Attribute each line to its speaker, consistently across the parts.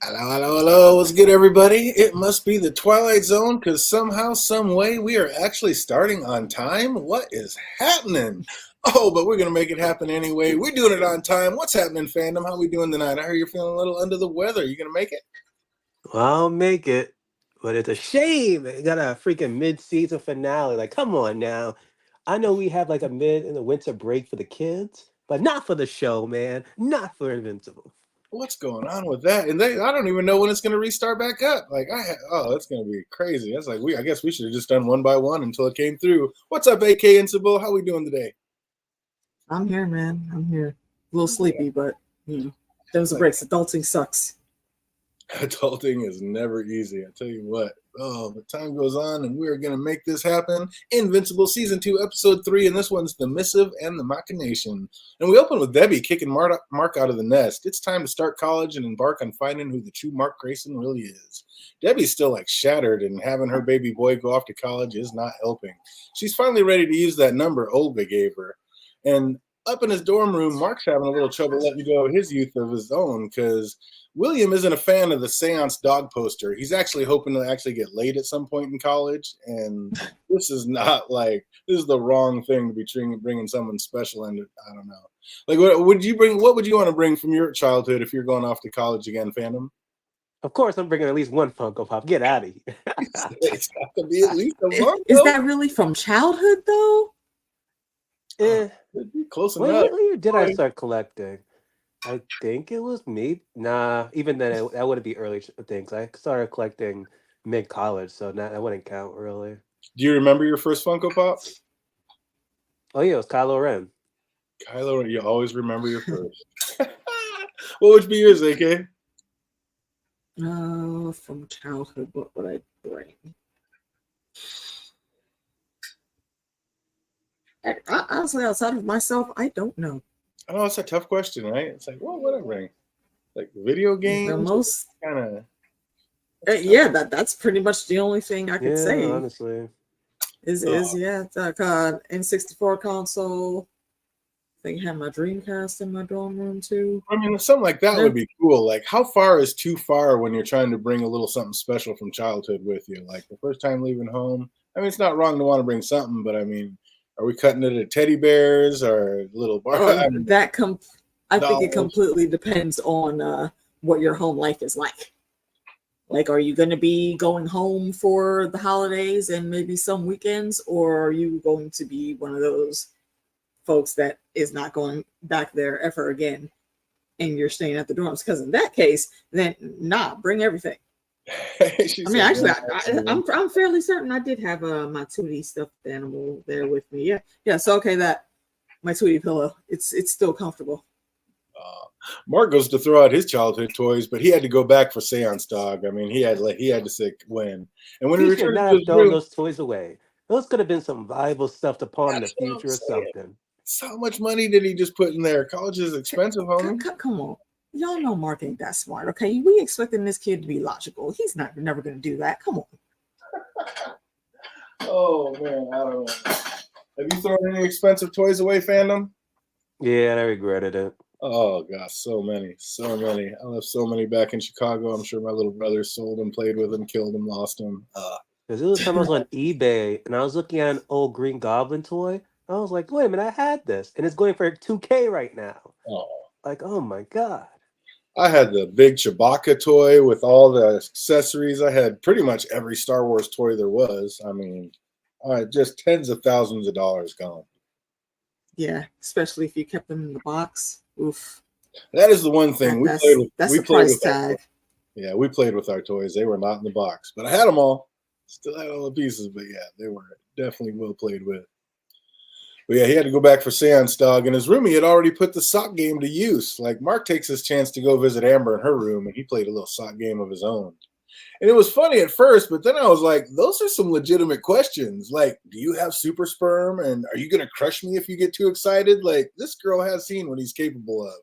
Speaker 1: Hello, hello, hello. What's good, everybody? It must be the Twilight Zone because somehow, some way, we are actually starting on time. What is happening? Oh, but we're going to make it happen anyway. We're doing it on time. What's happening, fandom? How we doing tonight? I heard you're feeling a little under the weather. You going to make it?
Speaker 2: Well, I'll make it, but it's a shame. It got a freaking mid-season finale. Like, come on now. I know we have like a mid and a winter break for the kids, but not for the show, man. Not for Invincible.
Speaker 1: What's going on with that? And I don't even know when it's going to restart back up. Oh, that's going to be crazy. That's like, I guess we should have just done one by one until it came through. What's up, AK Invincible? How we doing today?
Speaker 3: I'm here, man. I'm here. A little sleepy, but those are breaks. Adulting sucks.
Speaker 1: Adulting is never easy. I tell you what. Oh, but time goes on, and we are going to make this happen. Invincible Season 2, Episode 3, and this one's The Missive and the Machination. And we open with Debbie kicking Mark out of the nest. It's time to start college and embark on finding who the true Mark Grayson really is. Debbie's still like shattered, and having her baby boy go off to college is not helping. She's finally ready to use that number Olga gave her. And up in his dorm room, Mark's having a little trouble letting go of his youth of his own because William isn't a fan of the seance dog poster. He's actually hoping to actually get laid at some point in college, and this is this is the wrong thing to be bringing someone special into. I don't know. Like, what would you bring? What would you want to bring from your childhood if you're going off to college again, fandom?
Speaker 2: Of course, I'm bringing at least one Funko Pop. Get out of here.
Speaker 1: It's got to be at least a month.
Speaker 3: Is that really from childhood, though?
Speaker 1: Close
Speaker 2: What
Speaker 1: enough.
Speaker 2: year did I start collecting? I think it was me. Nah, even then, that wouldn't be early things. I started collecting mid-college, so that wouldn't count, really.
Speaker 1: Do you remember your first Funko Pop?
Speaker 2: Oh, yeah, it was Kylo Ren.
Speaker 1: Kylo, you always remember your first. What would be yours, AK?
Speaker 3: From childhood, what would I bring? Honestly, outside of myself, I don't know.
Speaker 1: I know it's a tough question, right? It's like, what would I bring? Like video games?
Speaker 3: The most
Speaker 1: kind of.
Speaker 3: yeah, that's pretty much the only thing I could say.
Speaker 2: Honestly,
Speaker 3: is it's like N64 console. I think I had my Dreamcast in my dorm room too.
Speaker 1: I mean, something like that would be cool. Like, how far is too far when you're trying to bring a little something special from childhood with you? Like the first time leaving home. I mean, it's not wrong to want to bring something, but I mean, are we cutting it at teddy bears or little bar?
Speaker 3: I think it completely depends on what your home life is like. Like, are you going to be going home for the holidays and maybe some weekends, or are you going to be one of those folks that is not going back there ever again and you're staying at the dorms? Because in that case, then bring everything. I mean, actually, I'm fairly certain I did have my Tootie stuffed animal there with me. Yeah. So okay, that my Tootie pillow, it's still comfortable.
Speaker 1: Mark goes to throw out his childhood toys, but he had to go back for Seance Dog. I mean, he had to say when. And when
Speaker 2: he
Speaker 1: he
Speaker 2: should
Speaker 1: returned
Speaker 2: not
Speaker 1: to
Speaker 2: have
Speaker 1: his
Speaker 2: thrown
Speaker 1: room,
Speaker 2: those toys away. Those could have been some valuable stuff to pawn in the future or something.
Speaker 1: So how much money did he just put in there? College is expensive, homie.
Speaker 3: Come on. Y'all know Mark ain't that smart, okay? We expecting this kid to be logical. He's never going to do that. Come on.
Speaker 1: Oh, man, I don't know. Have you thrown any expensive toys away, fandom?
Speaker 2: Yeah, and I regretted it.
Speaker 1: Oh, gosh, so many. I left so many back in Chicago. I'm sure my little brother sold them, played with them, killed them, lost them.
Speaker 2: Because it was time I was on eBay, and I was looking at an old Green Goblin toy. I was like, wait a minute, I had this. And it's going for $2K right now.
Speaker 1: Oh.
Speaker 2: Like, oh, my God.
Speaker 1: I had the big Chewbacca toy with all the accessories. I had pretty much every Star Wars toy there was. I mean, just tens of thousands of dollars gone.
Speaker 3: Yeah, especially if you kept them in the box. Oof.
Speaker 1: That is the one thing we played with.
Speaker 3: That's a price tag.
Speaker 1: Yeah, we played with our toys. They were not in the box, but I had them all. Still had all the pieces, but yeah, they were definitely well played with. But yeah, he had to go back for Seance Dog, and his roomie had already put the sock game to use. Like, Mark takes his chance to go visit Amber in her room, and he played a little sock game of his own. And it was funny at first, but then I was like, those are some legitimate questions. Like, do you have super sperm? And are you going to crush me if you get too excited? Like, this girl has seen what he's capable of.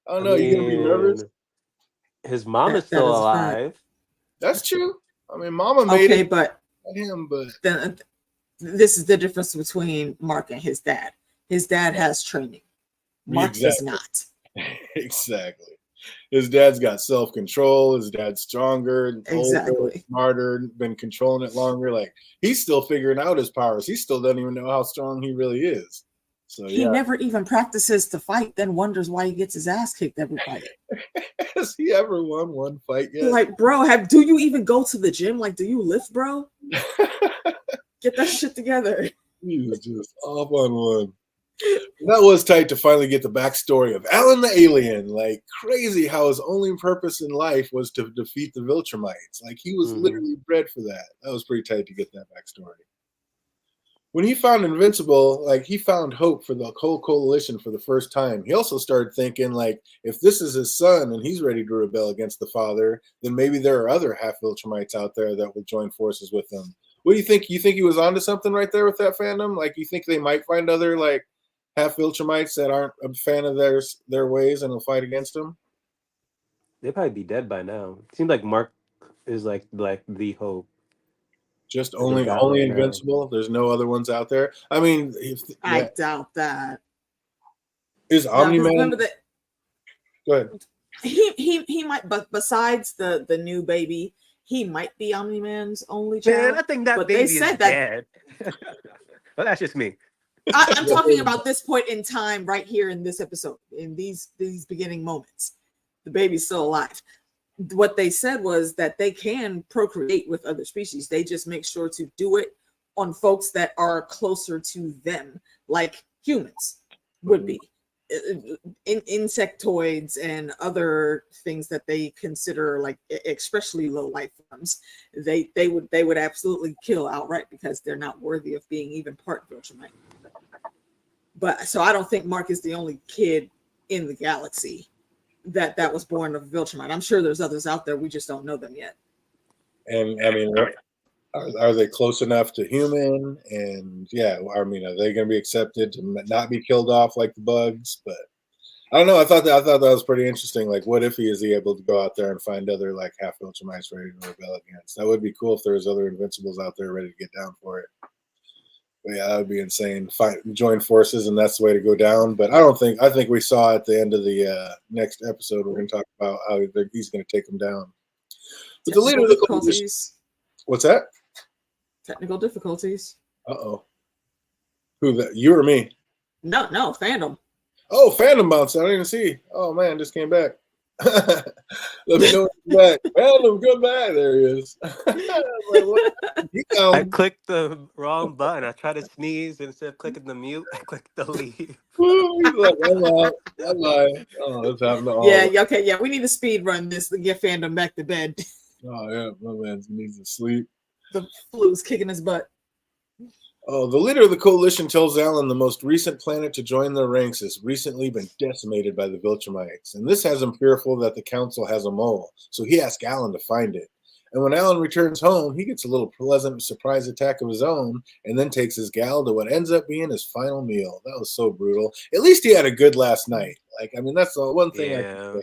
Speaker 1: I don't know. You going to be nervous?
Speaker 2: His mom is still alive.
Speaker 1: That's true. I mean, Mama made it.
Speaker 3: But
Speaker 1: him, but
Speaker 3: then this is the difference between Mark and his dad. His dad has training. Mark does not.
Speaker 1: Exactly. His dad's got self-control. His dad's stronger, older,
Speaker 3: Exactly.
Speaker 1: smarter, been controlling it longer. Like he's still figuring out his powers. He still doesn't even know how strong he really is. So
Speaker 3: He never even practices to fight, then wonders why he gets his ass kicked every fight.
Speaker 1: Has he ever won one fight yet?
Speaker 3: Like, bro, do you even go to the gym? Like, do you lift, bro? Get that shit together.
Speaker 1: He was just off on one. That was tight to finally get the backstory of Alan the alien. Like crazy how his only purpose in life was to defeat the Viltrumites. Like he was literally bred for that. That was pretty tight to get that backstory. When he found Invincible, like he found hope for the whole coalition for the first time. He also started thinking, like, if this is his son and he's ready to rebel against the father, then maybe there are other half Viltrumites out there that will join forces with him. What do you think? You think he was onto something right there with that fandom? Like, you think they might find other like half Viltrumites that aren't a fan of their ways and will fight against him?
Speaker 2: They'd probably be dead by now. It seems like Mark is like the hope.
Speaker 1: Just
Speaker 2: that they got
Speaker 1: only
Speaker 2: right now.
Speaker 1: Invincible. There's no other ones out there. I mean,
Speaker 3: I doubt that.
Speaker 1: Is Omni Man?
Speaker 3: Remember that
Speaker 1: Go ahead.
Speaker 3: he might, but besides the new baby, he might be Omni Man's only child.
Speaker 2: Man, I think that
Speaker 3: but
Speaker 2: baby
Speaker 3: they said
Speaker 2: is
Speaker 3: that.
Speaker 2: dead. Well, that's just me.
Speaker 3: I'm talking about this point in time right here in this episode, in these beginning moments. The baby's still alive. What they said was that they can procreate with other species. They just make sure to do it on folks that are closer to them, like humans would be. Insectoids and other things that they consider like especially low life forms, they would absolutely kill outright because they're not worthy of being even part Viltrumite. But so I don't think Mark is the only kid in the galaxy that was born of Viltrumite. I'm sure there's others out there. We just don't know them yet.
Speaker 1: And I mean, are they close enough to human? And yeah, I mean, are they going to be accepted to not be killed off like the bugs? But I don't know. I thought that was pretty interesting. Like, what if he is able to go out there and find other like half Viltrumites ready to rebel against? That would be cool if there was other Invincibles out there ready to get down for it. But yeah, that would be insane. Join forces, and that's the way to go down. But I think we saw at the end of the next episode, we're going to talk about how he's going to take them down. But the leader of the coalition. What's that?
Speaker 3: Technical difficulties.
Speaker 1: Uh-oh. Who that? You or me?
Speaker 3: No, fandom.
Speaker 1: Oh, Phantom bounce. I didn't even see. Oh man, just came back. Let me know when he's back. Phantom, come back. There he is.
Speaker 2: I clicked the wrong button. I tried to sneeze, and instead of clicking the mute, I clicked the leave.
Speaker 1: He's like, I'm out. Oh, that's happening.
Speaker 3: Yeah, okay, yeah. We need to speed run this to get Fandom back to bed.
Speaker 1: Oh yeah, my man needs to sleep.
Speaker 3: The flu's kicking his butt.
Speaker 1: Oh, the leader of the coalition tells Alan the most recent planet to join their ranks has recently been decimated by the Viltrumites, and this has him fearful that the council has a mole, so he asks Alan to find it. And when Alan returns home, he gets a little pleasant surprise attack of his own, and then takes his gal to what ends up being his final meal. That was so brutal. At least he had a good last night. Like, I mean, that's the one thing I can say.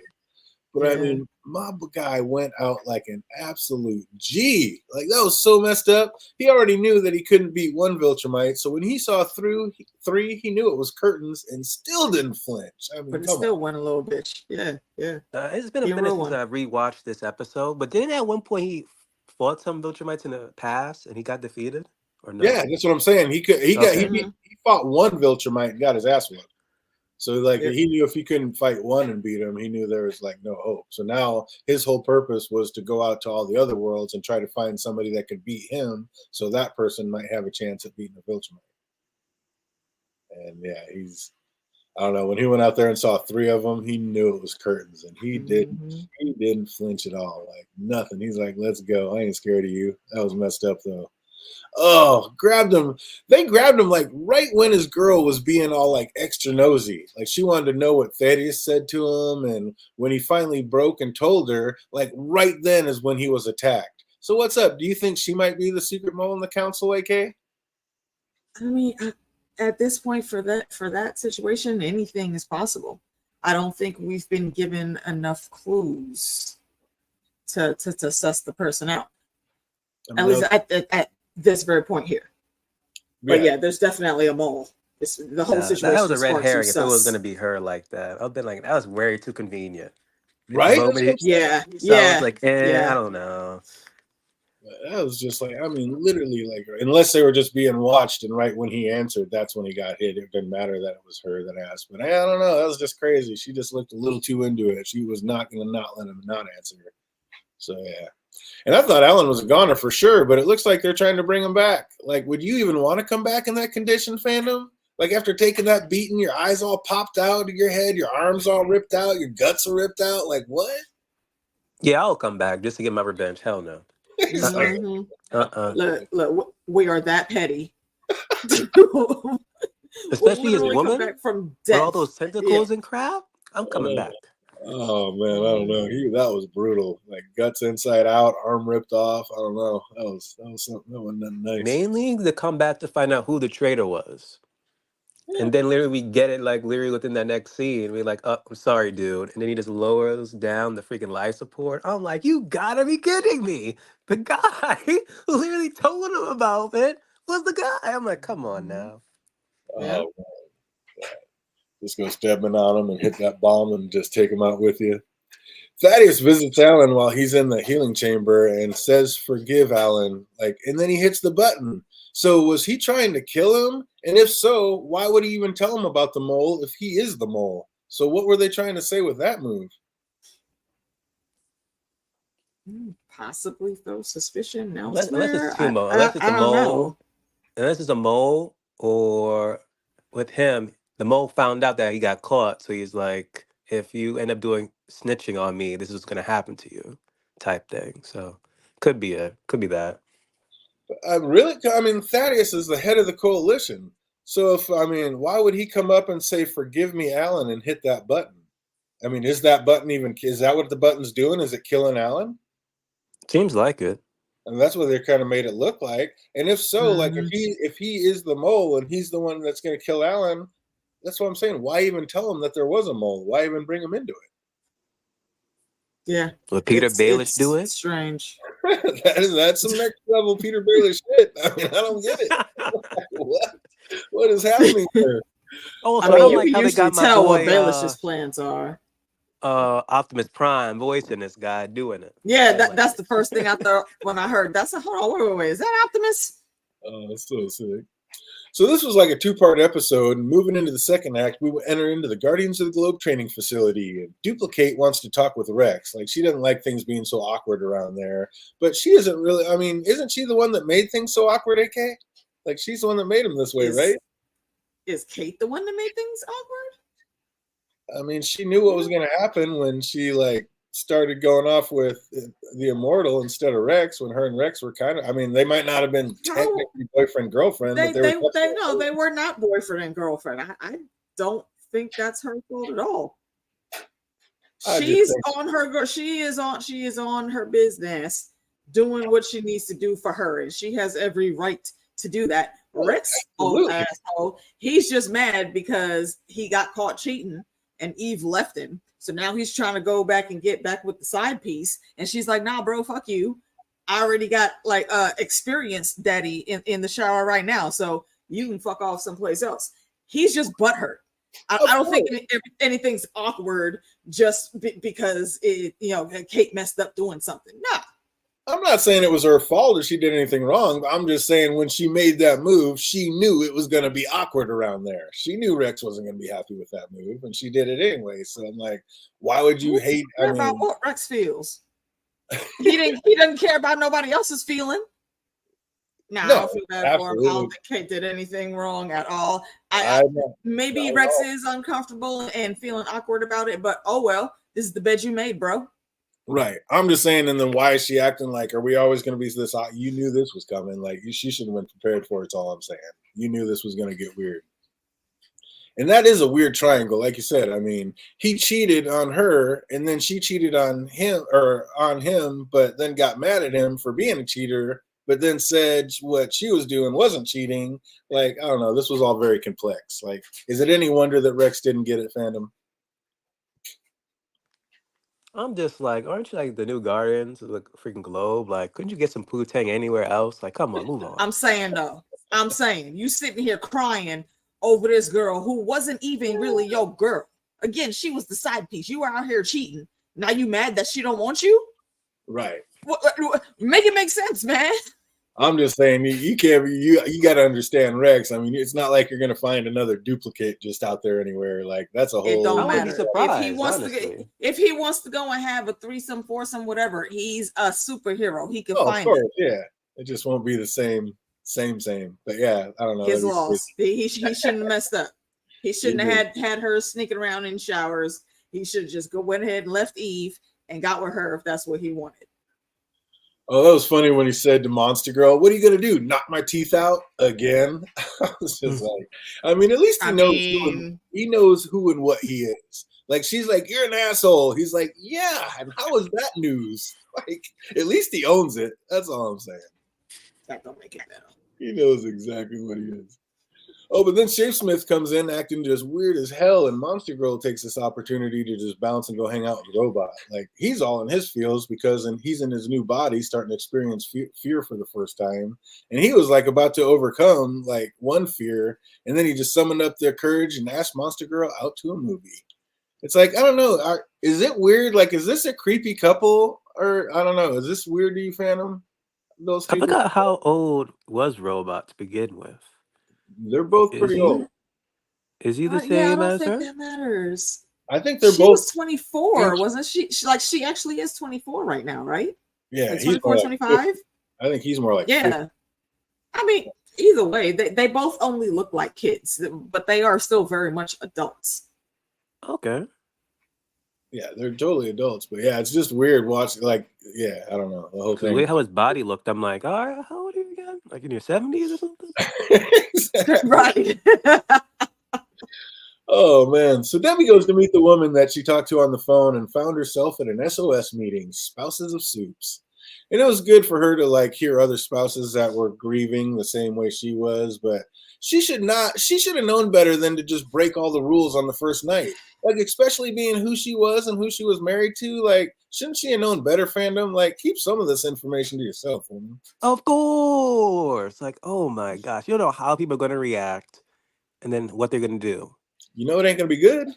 Speaker 1: But I mean, my guy went out like an absolute G. Like, that was so messed up. He already knew that he couldn't beat one Viltrumite. So when he saw through three, he knew it was curtains and still didn't flinch. I mean,
Speaker 3: but it still went a little bitch. Yeah.
Speaker 2: It's been a minute since I rewatched this episode. But didn't at one point he fought some Viltrumites in the past and he got defeated? Or no?
Speaker 1: Yeah, that's what I'm saying. He fought one Viltrumite and got his ass whooped. So, like, he knew if he couldn't fight one and beat him, he knew there was, like, no hope. So now his whole purpose was to go out to all the other worlds and try to find somebody that could beat him so that person might have a chance at beating a Viltrumite. And, yeah, I don't know. When he went out there and saw three of them, he knew it was curtains. And he didn't flinch at all. Like, nothing. He's like, let's go. I ain't scared of you. That was messed up, though. Oh, grabbed him. They grabbed him like right when his girl was being all like extra nosy. Like she wanted to know what Thaddeus said to him. And when he finally broke and told her, like right then is when he was attacked. So what's up? Do you think she might be the secret mole in the council, AK?
Speaker 3: I mean, at this point for that situation, anything is possible. I don't think we've been given enough clues to suss the person out. At least at this very point here. But yeah, there's definitely a mole. The whole situation.
Speaker 2: That was a red herring if it was going to be her like that. I've been like, that was way too convenient.
Speaker 1: Right?
Speaker 2: The moment
Speaker 3: Yeah,
Speaker 2: so I was
Speaker 3: yeah,
Speaker 2: like,
Speaker 3: yeah.
Speaker 2: I don't know.
Speaker 1: That was just like, I mean, literally, like, unless they were just being watched, and right when he answered, that's when he got hit. It didn't matter that it was her that asked. But I don't know. That was just crazy. She just looked a little too into it. She was not going to not let him not answer her. So, yeah. And I thought Alan was a goner for sure, but it looks like they're trying to bring him back. Like, would you even want to come back in that condition, fandom? Like, after taking that beating, your eyes all popped out of your head, your arms all ripped out, your guts are ripped out. Like, what?
Speaker 2: Yeah, I'll come back just to get my revenge. Hell no.
Speaker 3: Mhm.
Speaker 2: Uh-uh.
Speaker 3: Look, we are that petty. We'll
Speaker 2: Especially as
Speaker 3: literally come
Speaker 2: woman
Speaker 3: back from
Speaker 2: with all
Speaker 3: death.
Speaker 2: those
Speaker 3: Yeah.
Speaker 2: tentacles and crap. I'm coming back.
Speaker 1: Oh man, I don't know. That was brutal. Like guts inside out, arm ripped off. I don't know. That was something that wasn't that nice.
Speaker 2: Mainly to come back to find out who the traitor was.
Speaker 3: Yeah.
Speaker 2: And then literally we get it like literally within that next scene. We're like, oh, I'm sorry, dude. And then he just lowers down the freaking life support. I'm like, you gotta be kidding me. The guy who literally told him about it was the guy. I'm like, come on now.
Speaker 3: Yeah.
Speaker 1: Oh, just go Stedman on him and hit that bomb and just take him out with you. Thaddeus visits Alan while he's in the healing chamber and says, "Forgive Alan." Like, and then he hits the button. So was he trying to kill him? And if so, why would he even tell him about the mole if he is the mole? So what were they trying to say with that move?
Speaker 3: Possibly throw suspicion
Speaker 2: Unless it's
Speaker 3: elsewhere.
Speaker 2: two mole.
Speaker 3: I,
Speaker 2: Unless it's
Speaker 3: I
Speaker 2: a
Speaker 3: don't
Speaker 2: mole.
Speaker 3: know.
Speaker 2: Unless it's a mole or with him, the mole found out that he got caught. So he's like, if you end up doing snitching on me, this is going to happen to you type thing. So could be that.
Speaker 1: I mean, Thaddeus is the head of the coalition. So why would he come up and say, "Forgive me, Alan," and hit that button? I mean, is that what the button's doing? Is it killing Alan?
Speaker 2: Seems like it.
Speaker 1: And that's what they kind of made it look like. And if so, like
Speaker 3: Mhm.
Speaker 1: if he is the mole and he's the one that's going to kill Alan, that's what I'm saying. Why even tell him that there was a mole? Why even bring him into
Speaker 3: Yeah.
Speaker 2: Will Peter Baelish do
Speaker 3: It's
Speaker 2: it?
Speaker 3: strange.
Speaker 1: it? That's some next level Peter Baelish shit. I mean, I don't get it. What is happening there?
Speaker 2: Also,
Speaker 3: I
Speaker 2: I
Speaker 3: mean,
Speaker 2: don't
Speaker 3: you
Speaker 2: like
Speaker 3: can
Speaker 2: how they
Speaker 3: usually
Speaker 2: got my
Speaker 3: tell what
Speaker 2: boy
Speaker 3: Baelish's plans are.
Speaker 2: Optimus Prime voicing this guy doing it.
Speaker 3: Yeah,
Speaker 2: I'm like,
Speaker 3: that's the first thing I thought when I heard. Hold on, wait. Is that Optimus?
Speaker 1: Oh, that's so sick. So this was like a two-part episode. And moving into the second act, we will enter into the Guardians of the Globe training facility. And Duplicate wants to talk with Rex. Like, she doesn't like things being so awkward around there. But she isn't really, I mean, isn't she the one that made things so awkward, AK? Like, she's the one that made them this way, right?
Speaker 3: Is Kate the one that made things awkward?
Speaker 1: I mean, she knew what was going to happen when she, like, started going off with the Immortal instead of Rex, when her and Rex were kind of, I mean, they might not have been technically boyfriend girlfriend, but
Speaker 3: They were not boyfriend and girlfriend. I don't think that's her fault at all. She is on her business, doing what she needs to do for her, and she has every right to do that. Rex, old asshole, he's just mad because he got caught cheating and Eve left him. So now he's trying to go back and get back with the side piece. And she's like, nah, bro, fuck you. I already got like experience daddy in the shower right now. So you can fuck off someplace else. He's just butthurt. I don't think anything's awkward just because Kate messed up doing something. Nah.
Speaker 1: I'm not saying it was her fault or she did anything wrong. I'm just saying when she made that move, she knew it was going to be awkward around there. She knew Rex wasn't going to be happy with that move, and she did it anyway. So I'm like, why would you hate?
Speaker 3: About what Rex feels. He doesn't care about nobody else's feeling. No, I don't feel bad for him. I don't think Kate did anything wrong at all. Maybe Rex is uncomfortable and feeling awkward about it, but oh well. This is the bed you made, bro.
Speaker 1: Right. I'm just saying, and then why is she acting like, are we always going to be this? You knew this was coming. Like, she should have been prepared for it. It's all I'm saying. You knew this was going to get weird. And that is a weird triangle. Like you said, I mean, he cheated on her and then she cheated on him, but then got mad at him for being a cheater, but then said what she was doing wasn't cheating. Like, I don't know. This was all very complex. Like, is it any wonder that Rex didn't get it, fandom?
Speaker 2: I'm just like, aren't you like the new Guardians of the freaking globe? Like, couldn't you get some Poo-Tang anywhere else? Like, come on, move on.
Speaker 3: I'm saying you sitting here crying over this girl who wasn't even really your girl. Again, she was the side piece. You were out here cheating. Now you mad that she don't want you?
Speaker 1: Right.
Speaker 3: Make it make sense, man.
Speaker 1: I'm just saying you can't be you got to understand Rex. I mean, it's not like you're gonna find another duplicate just out there anywhere. Like that's a whole.
Speaker 3: It don't
Speaker 2: I wouldn't be
Speaker 3: matter
Speaker 2: surprised,
Speaker 3: if he wants to go and have a threesome, foursome, whatever. He's a superhero. He can
Speaker 1: Of
Speaker 3: find
Speaker 1: course,
Speaker 3: it.
Speaker 1: yeah. It just won't be the same. But yeah, I don't know.
Speaker 3: His loss. He shouldn't have messed up. He shouldn't have had her sneaking around in showers. He should have just went ahead and left Eve and got with her if that's what he wanted.
Speaker 1: Oh, that was funny when he said to Monster Girl, "What are you gonna do? Knock my teeth out again?" I was just like, I mean, at least he knows who and what he is. Like she's like, "You're an asshole." He's like, "Yeah." And how is that news? Like, at least he owns it. That's all I'm saying.
Speaker 3: That don't make it better.
Speaker 1: He knows exactly what he is. Oh, but then Shapesmith comes in acting just weird as hell, and Monster Girl takes this opportunity to just bounce and go hang out with Robot. Like, he's all in his feels because he's in his new body, starting to experience fear for the first time. And he was like about to overcome like one fear, and then he just summoned up their courage and asked Monster Girl out to a movie. It's like, I don't know. Is it weird? Like, is this a creepy couple? Or, I don't know. Is this weird to you, Phantom? Those
Speaker 2: I forgot how old was Robot to begin with.
Speaker 1: They're both pretty old.
Speaker 2: Is he the same
Speaker 3: I don't
Speaker 2: as
Speaker 3: think
Speaker 2: her?
Speaker 3: that matters.
Speaker 1: I think they're both.
Speaker 3: She was 24, wasn't she? She actually is 24 right now, right?
Speaker 1: Yeah,
Speaker 3: like 24, 25.
Speaker 1: I think he's more like
Speaker 3: 50. I mean, either way, they both only look like kids, but they are still very much adults.
Speaker 2: Okay.
Speaker 1: Yeah, they're totally adults, but yeah, it's just weird watching. Like, yeah, I don't know the whole thing.
Speaker 2: The way how his body looked, I'm like, all right, how old are you again? Like in your 70s or something?
Speaker 3: Right.
Speaker 1: Oh man! So Debbie goes to meet the woman that she talked to on the phone and found herself at an SOS meeting, Spouses of Soups. And it was good for her to like hear other spouses that were grieving the same way she was, but she should have known better than to just break all the rules on the first night. Like, especially being who she was and who she was married to, like, shouldn't she have known better, Fandom? Like, keep some of this information to yourself, woman.
Speaker 2: Of course. Like, oh my gosh. You don't know how people are going to react and then what they're going to do.
Speaker 1: You know it ain't going to be good.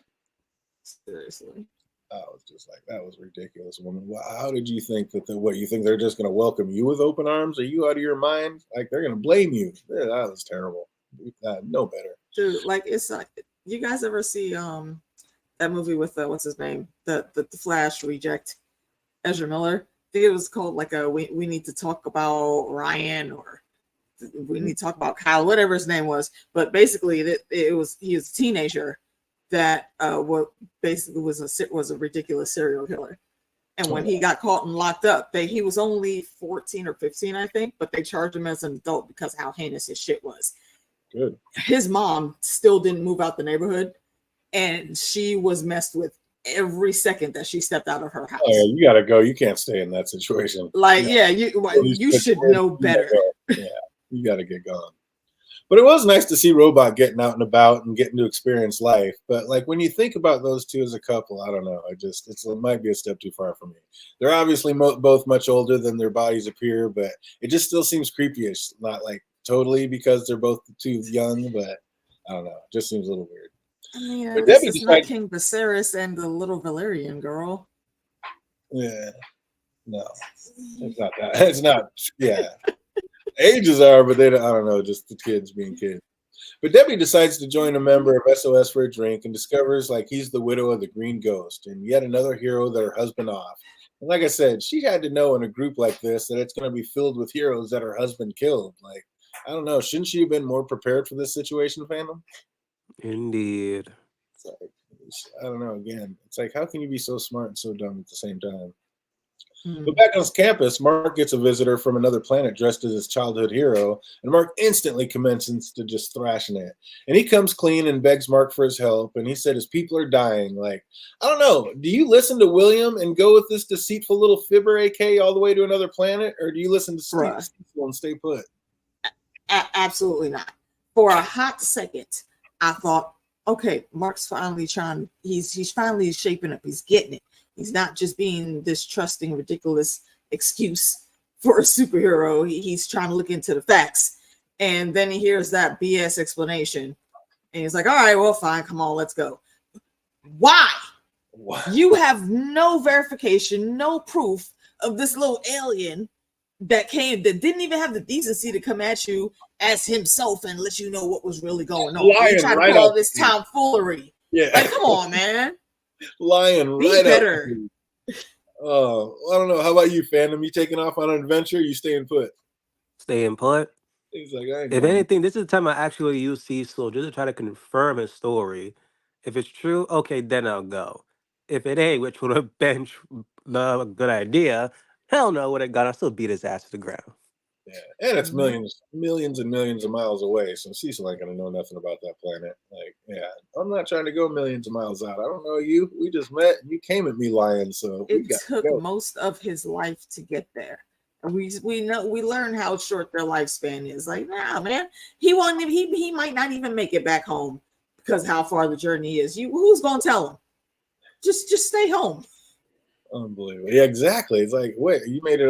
Speaker 3: Seriously.
Speaker 1: I was just like, that was ridiculous, woman. How did you think that what you think they're just going to welcome you with open arms? Are you out of your mind? Like, they're going to blame you. Yeah, that was terrible. No better.
Speaker 3: Dude, like, it's like, you guys ever see that movie with what's his name, the Flash reject, Ezra Miller? I think it was called like we need to talk about Ryan, or we need to talk about Kyle, whatever his name was. But basically, he was a teenager that basically was a ridiculous serial killer. And when he got caught and locked up, he was only 14 or 15, I think, but they charged him as an adult because how heinous his shit was.
Speaker 1: Good.
Speaker 3: His mom still didn't move out the neighborhood, and she was messed with every second that she stepped out of her house.
Speaker 1: Oh, yeah, you gotta go. You can't stay in that situation.
Speaker 3: Like, you should know better.
Speaker 1: Yeah, you gotta get gone. But it was nice to see Robot getting out and about and getting to experience life. But like when you think about those two as a couple, I don't know. It might be a step too far for me. They're obviously both much older than their bodies appear, but it just still seems creepyish. Not like totally because they're both too young, but I don't know. It just seems a little weird.
Speaker 3: I mean, this is not King Viserys and the little Valerian girl.
Speaker 1: Yeah. No, it's not that. It's not. Yeah. Ages are, but I don't know, just the kids being kids. But Debbie decides to join a member of SOS for a drink and discovers like he's the widow of the Green Ghost and yet another hero that her husband off. And like I said, she had to know in a group like this that it's going to be filled with heroes that her husband killed. Like, I don't know. Shouldn't she have been more prepared for this situation, Phantom?
Speaker 2: Indeed.
Speaker 1: It's like, I don't know. Again, it's like, how can you be so smart and so dumb at the same time? But back on his campus, Mark gets a visitor from another planet dressed as his childhood hero, and Mark instantly commences to just thrashing it. And he comes clean and begs Mark for his help, and he said his people are dying. Like, I don't know, do you listen to William and go with this deceitful little fibber AK all the way to another planet, or do you listen to Steve and stay put?
Speaker 3: Absolutely not. For a hot second, I thought, okay, Mark's finally he's finally shaping up, he's getting it. He's not just being this trusting, ridiculous excuse for a superhero. He's trying to look into the facts. And then he hears that BS explanation. And he's like, all right, well, fine. Come on, let's go. Why?
Speaker 1: What?
Speaker 3: You have no verification, no proof of this little alien that didn't even have the decency to come at you as himself and let you know what was really going on.
Speaker 1: Lying
Speaker 3: He tried to
Speaker 1: right
Speaker 3: pull all
Speaker 1: up
Speaker 3: this
Speaker 1: to you.
Speaker 3: tomfoolery.
Speaker 1: Yeah.
Speaker 3: Like, come on, man.
Speaker 1: Lying
Speaker 3: Be
Speaker 1: right
Speaker 3: better.
Speaker 1: up to you. Oh, I don't know. How about you, Phantom? You taking off on an adventure? You staying put?
Speaker 2: Staying put.
Speaker 1: He's like, I ain't
Speaker 2: If
Speaker 1: going.
Speaker 2: anything, this is the time I actually use Cecil just to try to confirm his story. If it's true, okay, then I'll go. If it ain't, which would have been a good idea, hell no, would have gone. I'll still beat his ass to the ground.
Speaker 1: Yeah, and it's millions and millions of miles away, so Cecil ain't gonna know nothing about that planet. Like, yeah, I'm not trying to go millions of miles out. I don't know you. We just met. And you came at me lying, so we
Speaker 3: It
Speaker 1: got
Speaker 3: took
Speaker 1: to go.
Speaker 3: most of his life to get there. We learn how short their lifespan is. Like, nah, man, he might not even make it back home because how far the journey is. Who's gonna tell him? Just stay home.
Speaker 1: Unbelievable. Yeah, exactly. It's like, wait, you made it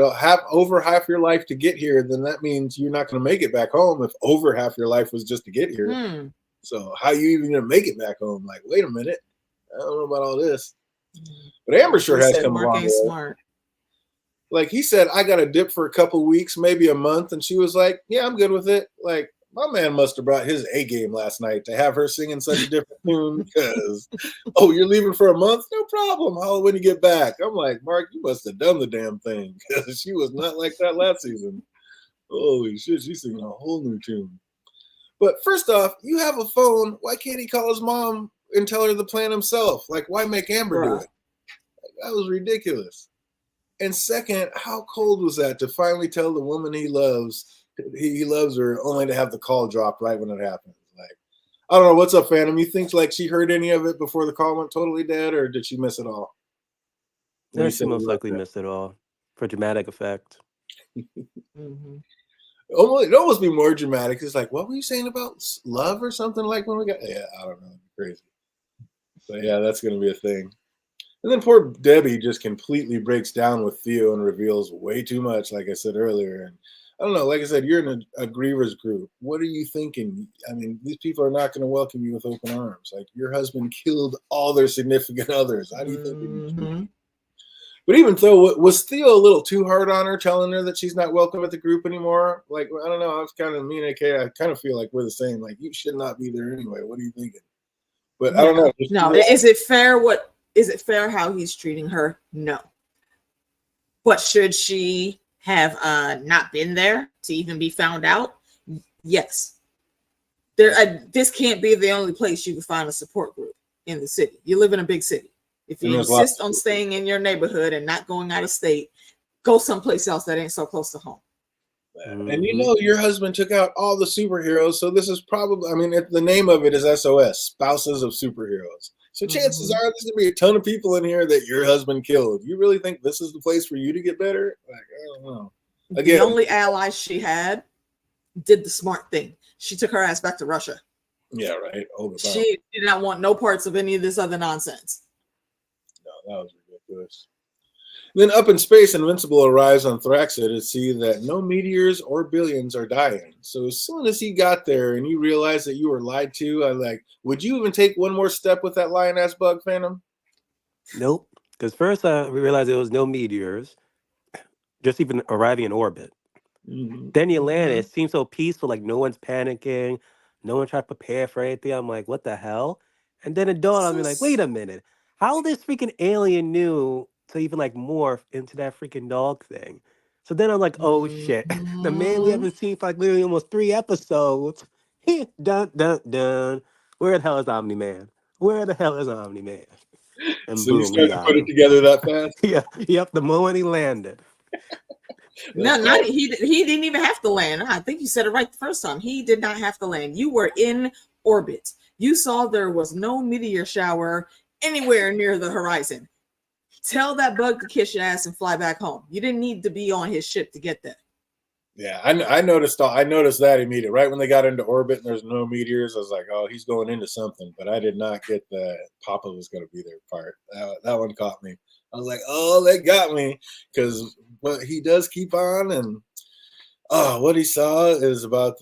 Speaker 1: over half your life to get here, then that means you're not going to make it back home if over half your life was just to get here. So how are you even going to make it back home? Like, wait a minute. I don't know about all this. But Amber sure has come
Speaker 3: Mark
Speaker 1: along.
Speaker 3: ain't smart.
Speaker 1: Like he said, I got a dip for a couple weeks, maybe a month. And she was like, yeah, I'm good with it. Like, my man must have brought his A game last night to have her singing such a different tune because, oh, you're leaving for a month? No problem. How when you get back? I'm like, Mark, you must have done the damn thing because she was not like that last season. Holy shit, she's singing a whole new tune. But first off, you have a phone. Why can't he call his mom and tell her the plan himself? Like, why make Amber do it? Like, that was ridiculous. And second, how cold was that to finally tell the woman he loves her only to have the call drop right when it happens? Like, I don't know. What's up, Phantom? You think like she heard any of it before the call went totally dead, or did she miss it all?
Speaker 2: Yeah, she most likely missed it all for dramatic effect.
Speaker 1: It'd almost be more dramatic. It's like, what were you saying about love or something like when we got? Yeah, I don't know. Crazy. But yeah, that's going to be a thing. And then poor Debbie just completely breaks down with Theo and reveals way too much, like I said earlier. And I don't know, like I said, you're in a grievers group. What are you thinking? I mean, these people are not going to welcome you with open arms. Like, your husband killed all their significant others. How do you think? But even though, was Theo a little too hard on her, telling her that she's not welcome at the group anymore? Like, I don't know. I was kind of me and AK. I kind of feel like we're the same. Like, you should not be there anyway. What are you thinking? But I don't know.
Speaker 3: No, is it fair? Is it fair how he's treating her? No. But should she have not been there to even be found out? Yes. This can't be the only place you can find a support group in the city. You live in a big city. If you insist on staying in your neighborhood and not going out of state, go someplace else that ain't so close to home.
Speaker 1: And you know, your husband took out all the superheroes, so this is probably, I mean, the name of it is SOS, Spouses of Superheroes. So chances are there's going to be a ton of people in here that your husband killed. You really think this is the place for you to get better? Like, I don't know. Again,
Speaker 3: the only allies she had did the smart thing. She took her ass back to Russia.
Speaker 1: Yeah, right.
Speaker 3: She did not want no parts of any of this other nonsense.
Speaker 1: No, that was ridiculous. Then up in space, Invincible arrives on Thraxa to see that no meteors or billions are dying. So as soon as he got there and you realized that you were lied to, I like, would you even take one more step with that lion-ass bug, Phantom?
Speaker 2: Nope. Because first we realized there was no meteors, just even arriving in orbit. Then you land, it seems so peaceful, like no one's panicking, no one tried to prepare for anything. I'm like, what the hell? And then it dawned on me, like, wait a minute, how this freaking alien knew to even like morph into that freaking dog thing? So then I'm like, oh shit, the man we haven't seen for like literally almost 3 episodes. Dun dun dun. Where the hell is Omni Man? Where the hell is Omni Man? And
Speaker 1: so
Speaker 2: boom,
Speaker 1: you started
Speaker 2: we
Speaker 1: to
Speaker 2: got
Speaker 1: put
Speaker 2: him.
Speaker 1: it together that fast?
Speaker 2: Yep, the moment he landed.
Speaker 3: No, he didn't even have to land. I think you said it right the first time. He did not have to land. You were in orbit. You saw there was no meteor shower anywhere near the horizon. Tell that bug to kiss your ass and fly back home. You didn't need to be on his ship to get there.
Speaker 1: Yeah, I noticed that immediately. Right when they got into orbit and there's no meteors, I was like, oh, he's going into something. But I did not get the Papa was going to be there part. That one caught me. I was like, oh, they got me. Because he does keep on. And what he saw is about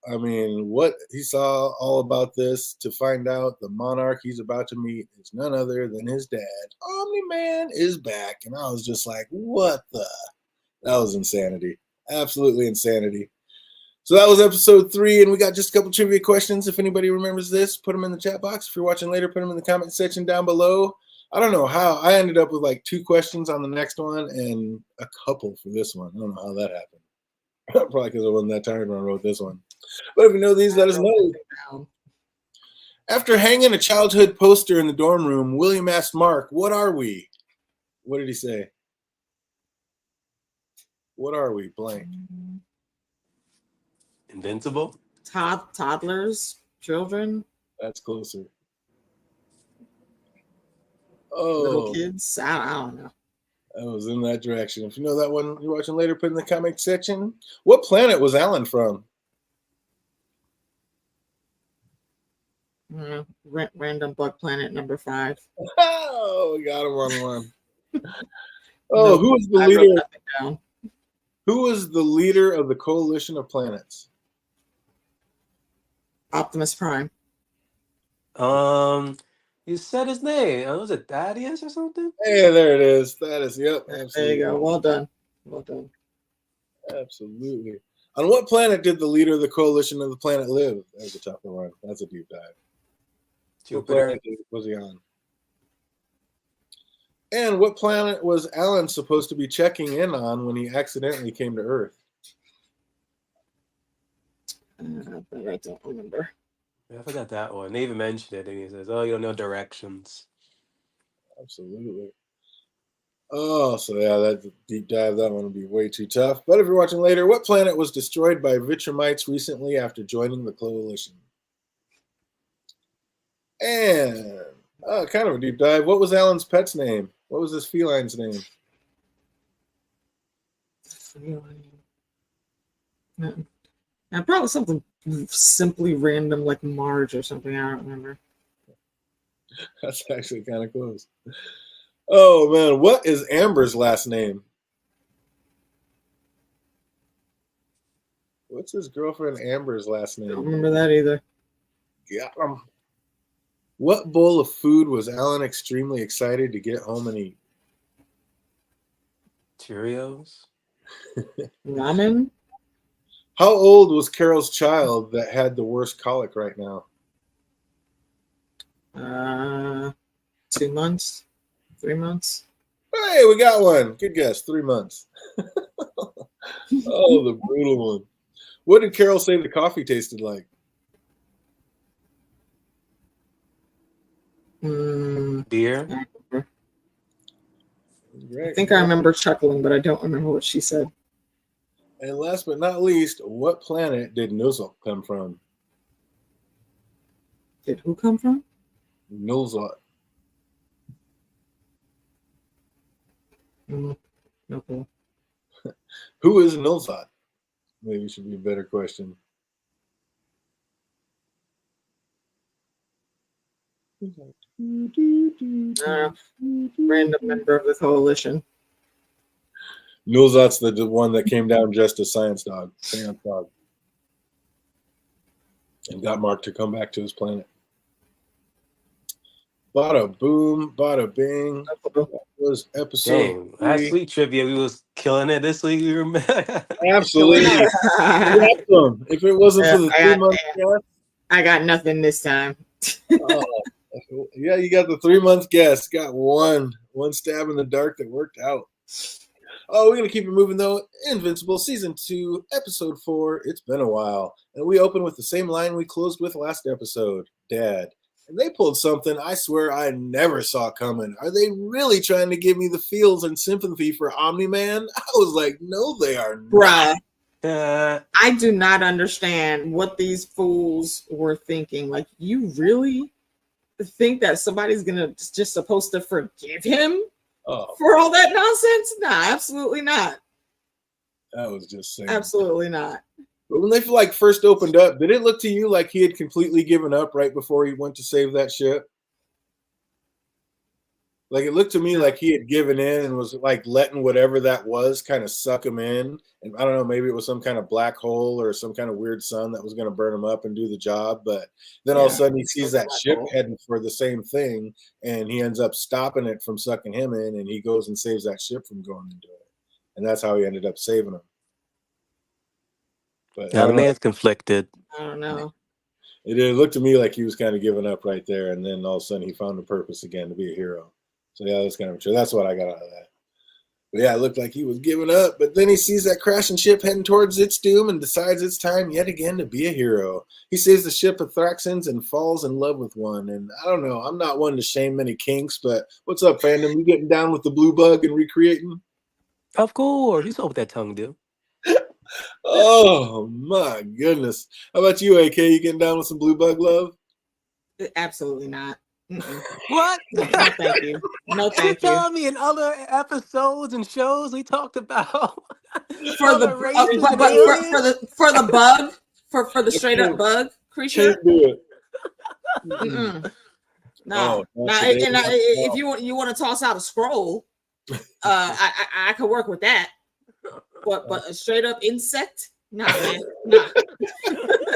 Speaker 1: I mean, what he saw all about this to find out the monarch he's about to meet is none other than his dad. Omni-Man is back. And I was just like, what the? That was insanity. Absolutely insanity. So that was episode 3, and we got just a couple trivia questions. If anybody remembers this, put them in the chat box. If you're watching later, put them in the comment section down below. I don't know how. I ended up with like 2 questions on the next one and a couple for this one. I don't know how that happened. Probably because I wasn't that tired when I wrote this one. But if you know these, let us know. After hanging a childhood poster in the dorm room, William asked Mark, "What are we?" What did he say? What are we? Blank.
Speaker 2: Invincible?
Speaker 3: Toddlers, children.
Speaker 1: That's closer.
Speaker 3: Little kids. I don't know.
Speaker 1: I was in that direction. If you know that one you're watching later, put in the comment section. What planet was Alan from?
Speaker 3: Random bug planet number 5.
Speaker 1: Oh, we got him on one. Oh, no, who was the leader? Who was the leader of the coalition of planets?
Speaker 3: Optimus Prime.
Speaker 2: You said his name. Was it Thaddeus or something?
Speaker 1: Yeah, there it is. Thaddeus. Yep. Absolutely.
Speaker 3: There you go. Well done. Well done.
Speaker 1: Absolutely. On what planet did the leader of the coalition of the planet live? That's a tougher one. That's a deep dive.
Speaker 2: Jupiter.
Speaker 1: What planet was he on? And what planet was Alan supposed to be checking in on when he accidentally came to Earth?
Speaker 3: I don't remember.
Speaker 2: Yeah, I forgot that one. They even mentioned it, and he says, "Oh, you don't know directions."
Speaker 1: Absolutely. Oh, so yeah, that deep dive, that one would be way too tough. But if you're watching later, what planet was destroyed by Vitramites recently after joining the coalition? And kind of a deep dive. What was Alan's pet's name? What was his feline's name?
Speaker 3: Probably something simply random like Marge or something. I don't remember.
Speaker 1: That's actually kind of close. Oh, man. What is Amber's last name? What's his girlfriend Amber's last name?
Speaker 3: I don't remember that either.
Speaker 1: Yeah. What bowl of food was Alan extremely excited to get home and eat?
Speaker 2: Cheerios?
Speaker 3: Ramen?
Speaker 1: How old was Carol's child that had the worst colic right now?
Speaker 3: 2 months? 3 months?
Speaker 1: Hey, we got one. Good guess. 3 months. Oh, the brutal one. What did Carol say the coffee tasted like?
Speaker 2: Beer?
Speaker 3: I think I remember chuckling, but I don't remember what she said.
Speaker 1: And last but not least, what planet did Nuzlocke come from?
Speaker 3: Did who come from?
Speaker 1: Nuzlocke.
Speaker 3: No clue.
Speaker 1: Who is Nuzlocke? Maybe should be a better question.
Speaker 3: Random member of the coalition.
Speaker 1: Nuzlocke's the one that came down dressed as Science Dog. And got Mark to come back to his planet. Bada boom, bada bing. That was episode.
Speaker 2: Dang, last week trivia, we was killing it. This week, we were
Speaker 1: absolutely. If it wasn't for the 3 months,
Speaker 3: I got nothing this time.
Speaker 1: Yeah, you got the 3 month guess. Got one stab in the dark that worked out. Oh, we're gonna keep it moving though. Invincible Season 2, Episode 4. It's been a while, and we open with the same line we closed with last episode. Dad. And they pulled something I swear I never saw coming. Are they really trying to give me the feels and sympathy for Omni-Man? I was like, no, they are not.
Speaker 3: Bruh. I do not understand what these fools were thinking. Like, you really think that somebody's gonna just supposed to forgive him for all that nonsense? Nah, absolutely not.
Speaker 1: That was just saying.
Speaker 3: Absolutely not.
Speaker 1: But when they first opened up, did it look to you like he had completely given up right before he went to save that ship? Like it looked to me like he had given in and was like letting whatever that was kind of suck him in. And I don't know, maybe it was some kind of black hole or some kind of weird sun that was going to burn him up and do the job. But then all of a sudden he sees that ship heading for the same thing, and he ends up stopping it from sucking him in, and he goes and saves that ship from going into it. And that's how he ended up saving him. But
Speaker 2: Now the man's conflicted.
Speaker 3: I don't know.
Speaker 1: It looked to me like he was kind of giving up right there, and then all of a sudden he found a purpose again to be a hero. So yeah, that's kind of true. That's what I got out of that. But yeah, it looked like he was giving up, but then he sees that crashing ship heading towards its doom and decides it's time yet again to be a hero. He saves the ship of Thraxans and falls in love with one. And I don't know, I'm not one to shame many kinks, but what's up, fandom? You getting down with the blue bug and recreating?
Speaker 2: Of course. You saw what that tongue do.
Speaker 1: Oh my goodness. How about you, AK? You getting down with some blue bug love?
Speaker 3: Absolutely not.
Speaker 2: What?
Speaker 3: No, thank you. No, thank you.
Speaker 2: Tell me in other episodes and shows we talked about
Speaker 3: for the bug, for the straight up bug creature.
Speaker 1: Can't do it.
Speaker 3: No, if you want to toss out a scroll, I could work with that. But a straight up insect, nah, man, nah.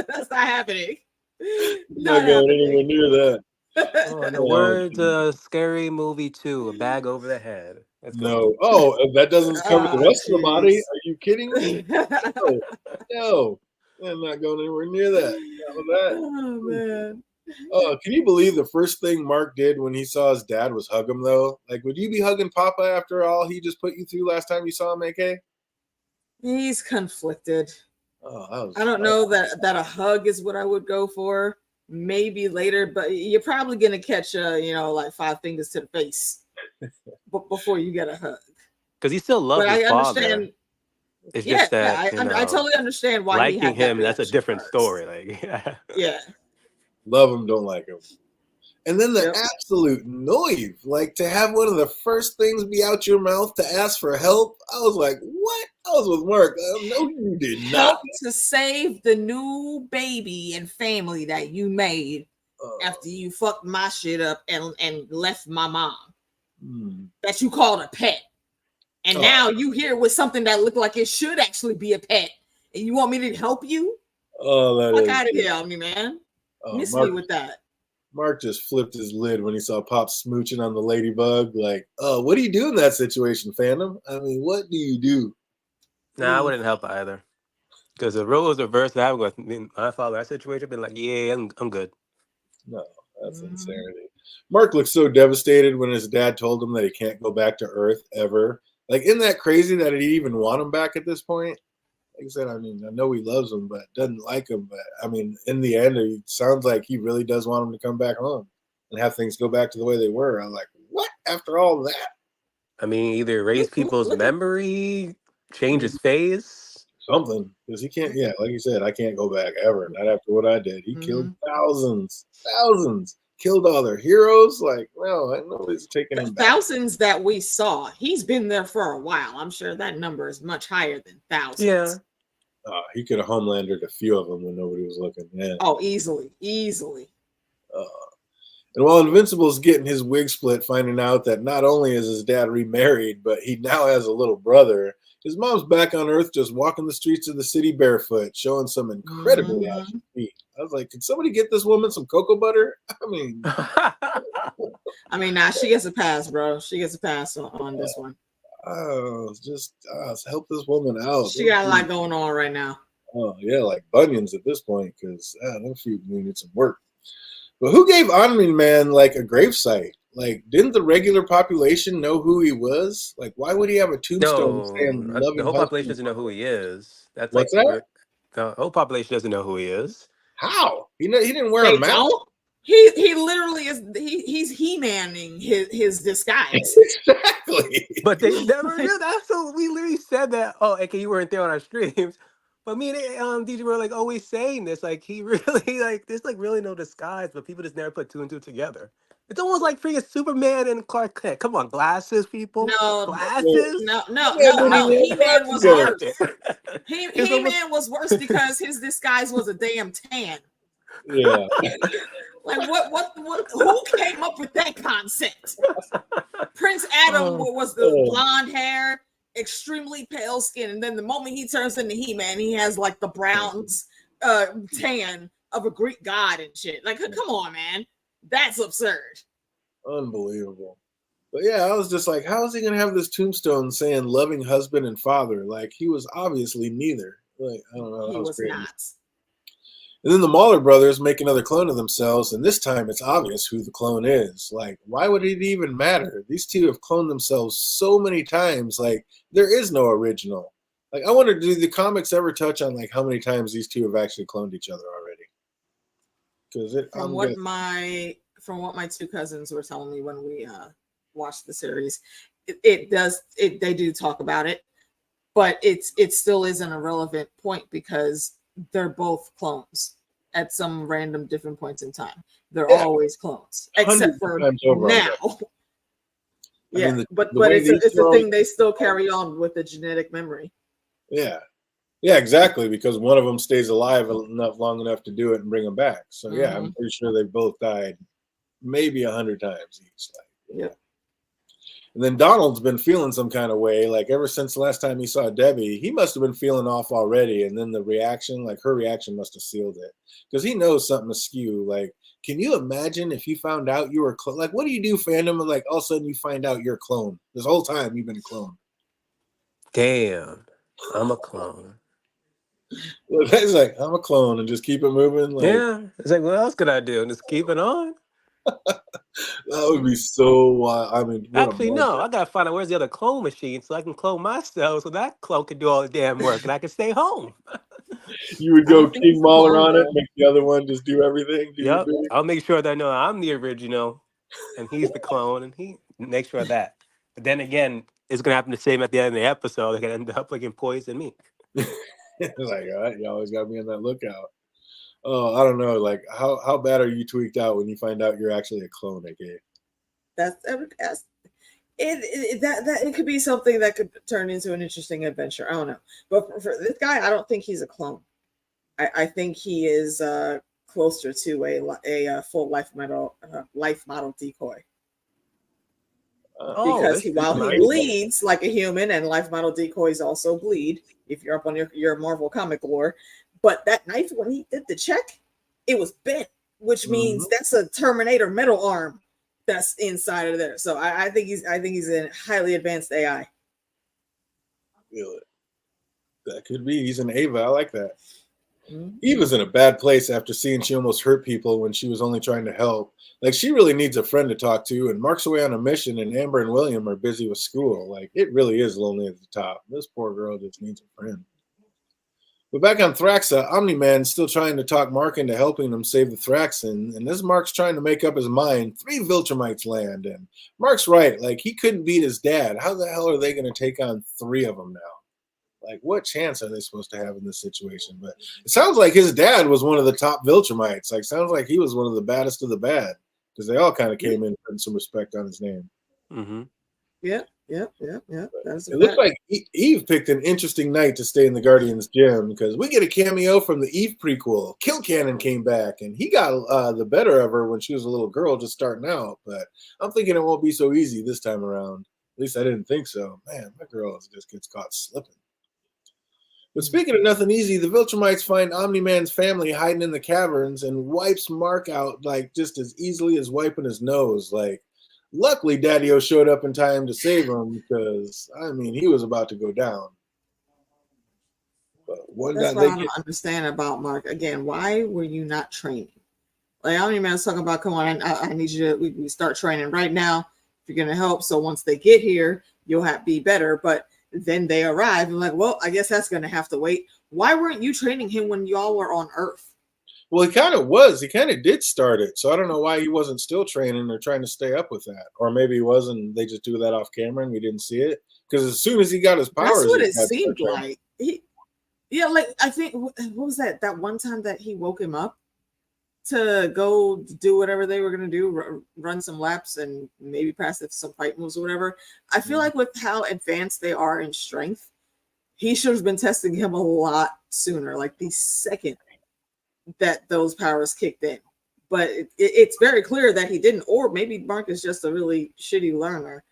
Speaker 3: That's not happening.
Speaker 1: Not going anywhere near that.
Speaker 2: Oh, in the words Scary Movie 2, a bag over the head.
Speaker 1: No. Oh, that doesn't cover the rest of the body? Are you kidding me? No. I'm not going anywhere near that.
Speaker 3: Oh, man.
Speaker 1: Oh, can you believe the first thing Mark did when he saw his dad was hug him, though? Like, would you be hugging Papa after all he just put you through last time you saw him, AK?
Speaker 3: He's conflicted.
Speaker 1: Oh,
Speaker 3: I don't know that a hug is what I would go for. Maybe later, but you're probably gonna catch like 5 fingers to the face before you get a hug.
Speaker 2: Because he still loves his father.
Speaker 3: Understand.
Speaker 2: It's just that
Speaker 3: I totally understand why
Speaker 2: liking him. That's a different story. Like,
Speaker 3: yeah,
Speaker 1: love him, don't like him. And then the absolute noive, like to have one of the first things be out your mouth to ask for help. I was like, what? I was with Mark. No, you did not.
Speaker 3: Help to save the new baby and family that you made after you fucked my shit up and left my mom. That you called a pet. And now you here with something that looked like it should actually be a pet. And you want me to help you?
Speaker 1: Oh,
Speaker 3: fuck out of here, Omni, man. Miss me with that.
Speaker 1: Mark just flipped his lid when he saw Pop smooching on the ladybug. Like, what do you do in that situation, fandom? I mean, what do you do?
Speaker 2: Nah, I wouldn't help either. Because the role was reversed. I would my father, that situation, been like, yeah, I'm good.
Speaker 1: No, that's insanity. Mark looked so devastated when his dad told him that he can't go back to Earth ever. Like, isn't that crazy that he'd even want him back at this point? Like I said, I mean, I know he loves him, but doesn't like him. But I mean, in the end, it sounds like he really does want him to come back home and have things go back to the way they were. I'm like, what? After all that?
Speaker 2: I mean, either erase people's memory, change his face,
Speaker 1: something. Because he can't. Yeah, like you said, I can't go back ever. Not after what I did. He killed thousands, killed all their heroes. Like, no, nobody's taking him back.
Speaker 3: Thousands that we saw. He's been there for a while. I'm sure that number is much higher than thousands.
Speaker 2: Yeah.
Speaker 1: He could have homelandered a few of them when nobody was looking. Yeah.
Speaker 3: Oh, easily.
Speaker 1: And while Invincible's getting his wig split, finding out that not only is his dad remarried, but he now has a little brother, his mom's back on Earth just walking the streets of the city barefoot, showing some incredibly awesome feet. I was like, can somebody get this woman some cocoa butter?
Speaker 3: I mean, nah, she gets a pass, bro. She gets a pass on this one.
Speaker 1: Just help this woman out.
Speaker 3: She got a lot going on right now.
Speaker 1: Oh, yeah, like bunions at this point, because them feet need some work. But who gave Omni Man like a gravesite? Like, didn't the regular population know who he was? Like, why would he have a tombstone saying loving
Speaker 2: the whole population doesn't know who he is. That's
Speaker 1: What's
Speaker 2: like
Speaker 1: that?
Speaker 2: The whole population doesn't know who he is.
Speaker 1: How? He didn't wear a mask.
Speaker 3: He literally is. He's He-Manning his disguise.
Speaker 1: Exactly.
Speaker 2: But they never knew that. So we literally said that. Oh, AK, you weren't there on our streams. But me and DJ were like always saying this. Like he really there's like really no disguise, but people just never put 2 and 2 together. It's almost like freaking Superman and Clark Kent. Come on, glasses, people.
Speaker 3: No,
Speaker 2: glasses.
Speaker 3: No. He-Man was worse. He-Man was worse because his disguise was a damn tan.
Speaker 1: Yeah.
Speaker 3: Like what who came up with that concept? Prince Adam was the blonde hair, extremely pale skin, and then the moment he turns into He-Man, he has like the browns tan of a Greek god and shit. Like, come on, man. That's absurd.
Speaker 1: Unbelievable. But yeah, I was just like, how is he gonna have this tombstone saying loving husband and father? Like, he was obviously neither. Like, I don't know.
Speaker 3: He was
Speaker 1: crazy.
Speaker 3: not.
Speaker 1: And then the Mahler brothers make another clone of themselves, and this time it's obvious who the clone is. Like, why would it even matter? These two have cloned themselves so many times. Like, there is no original. Like, I wonder, do the comics ever touch on like how many times these two have actually cloned each other already? Because
Speaker 3: from what my two cousins were telling me when we watched the series, they do talk about it, but it still isn't a relevant point because they're both clones at some random different points in time. They're always clones, except for now. Yeah, but it's a thing they still carry on with the genetic memory.
Speaker 1: Yeah, exactly, because one of them stays alive long enough to do it and bring them back. So yeah, I'm pretty sure they both died maybe 100 times each.
Speaker 3: Yeah.
Speaker 1: And then Donald's been feeling some kind of way, like ever since the last time he saw Debbie, he must have been feeling off already. And then the reaction, like her reaction must have sealed it because he knows something askew. Like, can you imagine if you found out you were like, what do you do, fandom? And like all of a sudden you find out you're a clone. This whole time you've been a clone.
Speaker 2: Damn, I'm a clone.
Speaker 1: Well, it's like, I'm a clone and just keep it moving. Like,
Speaker 2: yeah, it's like, what else could I do? Just keep it on.
Speaker 1: That would be so wild. I mean,
Speaker 2: actually, no. I gotta find out where's the other clone machine so I can clone myself, so that clone can do all the damn work, and I can stay home.
Speaker 1: You would go King Mahler on it, make the other one just do everything.
Speaker 2: Yep, I'll make sure that I know I'm the original, and he's the clone, and he makes sure of that. But then again, it's gonna happen the same at the end of the episode. They're gonna end up like poison me.
Speaker 1: Like, all right, you always gotta be on that lookout. Oh, I don't know. Like, how bad are you tweaked out when you find out you're actually a clone, AK?
Speaker 3: It could be something that could turn into an interesting adventure. I don't know, but for this guy, I don't think he's a clone. I think he is closer to a full life model decoy. Because while he bleeds like a human, and life model decoys also bleed. If you're up on your Marvel comic lore. But that knife, when he did the check, it was bent, which means that's a Terminator metal arm that's inside of there. So I think he's a highly advanced AI.
Speaker 1: Feel it. That could be. He's an Ava. I like that. Eva's in a bad place after seeing she almost hurt people when she was only trying to help. Like, she really needs a friend to talk to, and Mark's away on a mission, and Amber and William are busy with school. Like, it really is lonely at the top. This poor girl just needs a friend. But back on Thraxa, Omni-Man's still trying to talk Mark into helping him save the Thraxan, and as Mark's trying to make up his mind, 3 Viltrumites land, and Mark's right, like, he couldn't beat his dad. How the hell are they going to take on 3 of them now? Like, what chance are they supposed to have in this situation? But it sounds like his dad was one of the top Viltrumites. Like, sounds like he was one of the baddest of the bad, because they all kind of came in putting some respect on his name.
Speaker 3: Mm-hmm. Yeah.
Speaker 1: It looks like Eve picked an interesting night to stay in the Guardians gym because we get a cameo from the Eve prequel. Kill Cannon came back, and he got the better of her when she was a little girl just starting out. But I'm thinking it won't be so easy this time around. At least I didn't think so. Man, my girl just gets caught slipping. But speaking of nothing easy, the Viltrumites find Omni-Man's family hiding in the caverns and wipes Mark out like just as easily as wiping his nose. Like, luckily, Daddy-O showed up in time to save him because, I mean, he was about to go down.
Speaker 3: But that's what I don't understand about Mark. Again, why were you not training? Like, Omni-Man's talking about, come on, I need you to we start training right now if you're going to help. So once they get here, you'll be better. But then they arrive and like, well, I guess that's going to have to wait. Why weren't you training him when y'all were on Earth?
Speaker 1: Well, he kind of was. He kind of did start it. So I don't know why he wasn't still training or trying to stay up with that. Or maybe he wasn't. They just do that off camera and we didn't see it. Because as soon as he got his powers.
Speaker 3: That's what it seemed like. Like, I think, what was that? That one time that he woke him up to go do whatever they were going to do, run some laps and maybe practice some fight moves or whatever. I feel like with how advanced they are in strength, he should have been testing him a lot sooner. Like the second that those powers kicked in, but it's very clear that he didn't. Or maybe Mark is just a really shitty learner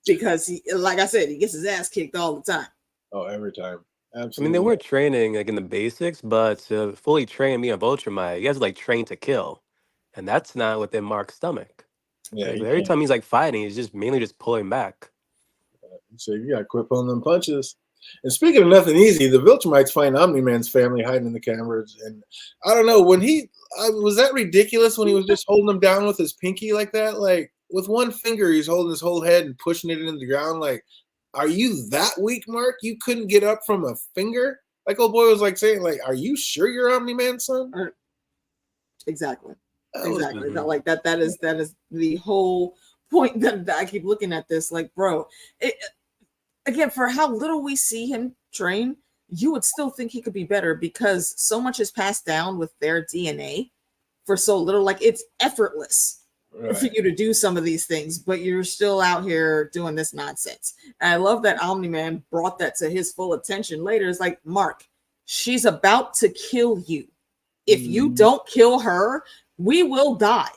Speaker 3: because he, like I said, he gets his ass kicked all the time.
Speaker 1: Oh, every time.
Speaker 2: I mean,
Speaker 1: Absolutely.
Speaker 2: they were training like in the basics, but to fully train me on Viltrumite, you have to like train to kill, and that's not within Mark's stomach.
Speaker 1: Yeah,
Speaker 2: Like,
Speaker 1: you
Speaker 2: every
Speaker 1: can't.
Speaker 2: time he's like fighting, he's just mainly just pulling back.
Speaker 1: So you gotta quit pulling them punches. And speaking of nothing easy, the Viltrumites find Omni-Man's family hiding in the cameras. And I don't know, when he was that ridiculous when he was just holding them down with his pinky like that? Like with one finger, he's holding his whole head and pushing it into the ground. Like, are you that weak, Mark? You couldn't get up from a finger? Like old boy was like saying, like, are you sure you're Omni-Man's son?
Speaker 3: Exactly.
Speaker 1: That was,
Speaker 3: Exactly. Like that is the whole point that I keep looking at this. Like, bro, again, for how little we see him train, you would still think he could be better because so much is passed down with their DNA for so little. Like, it's effortless for you to do some of these things, but you're still out here doing this nonsense. And I love that Omni-Man brought that to his full attention later. It's like, Mark, she's about to kill you. If you don't kill her, we will die.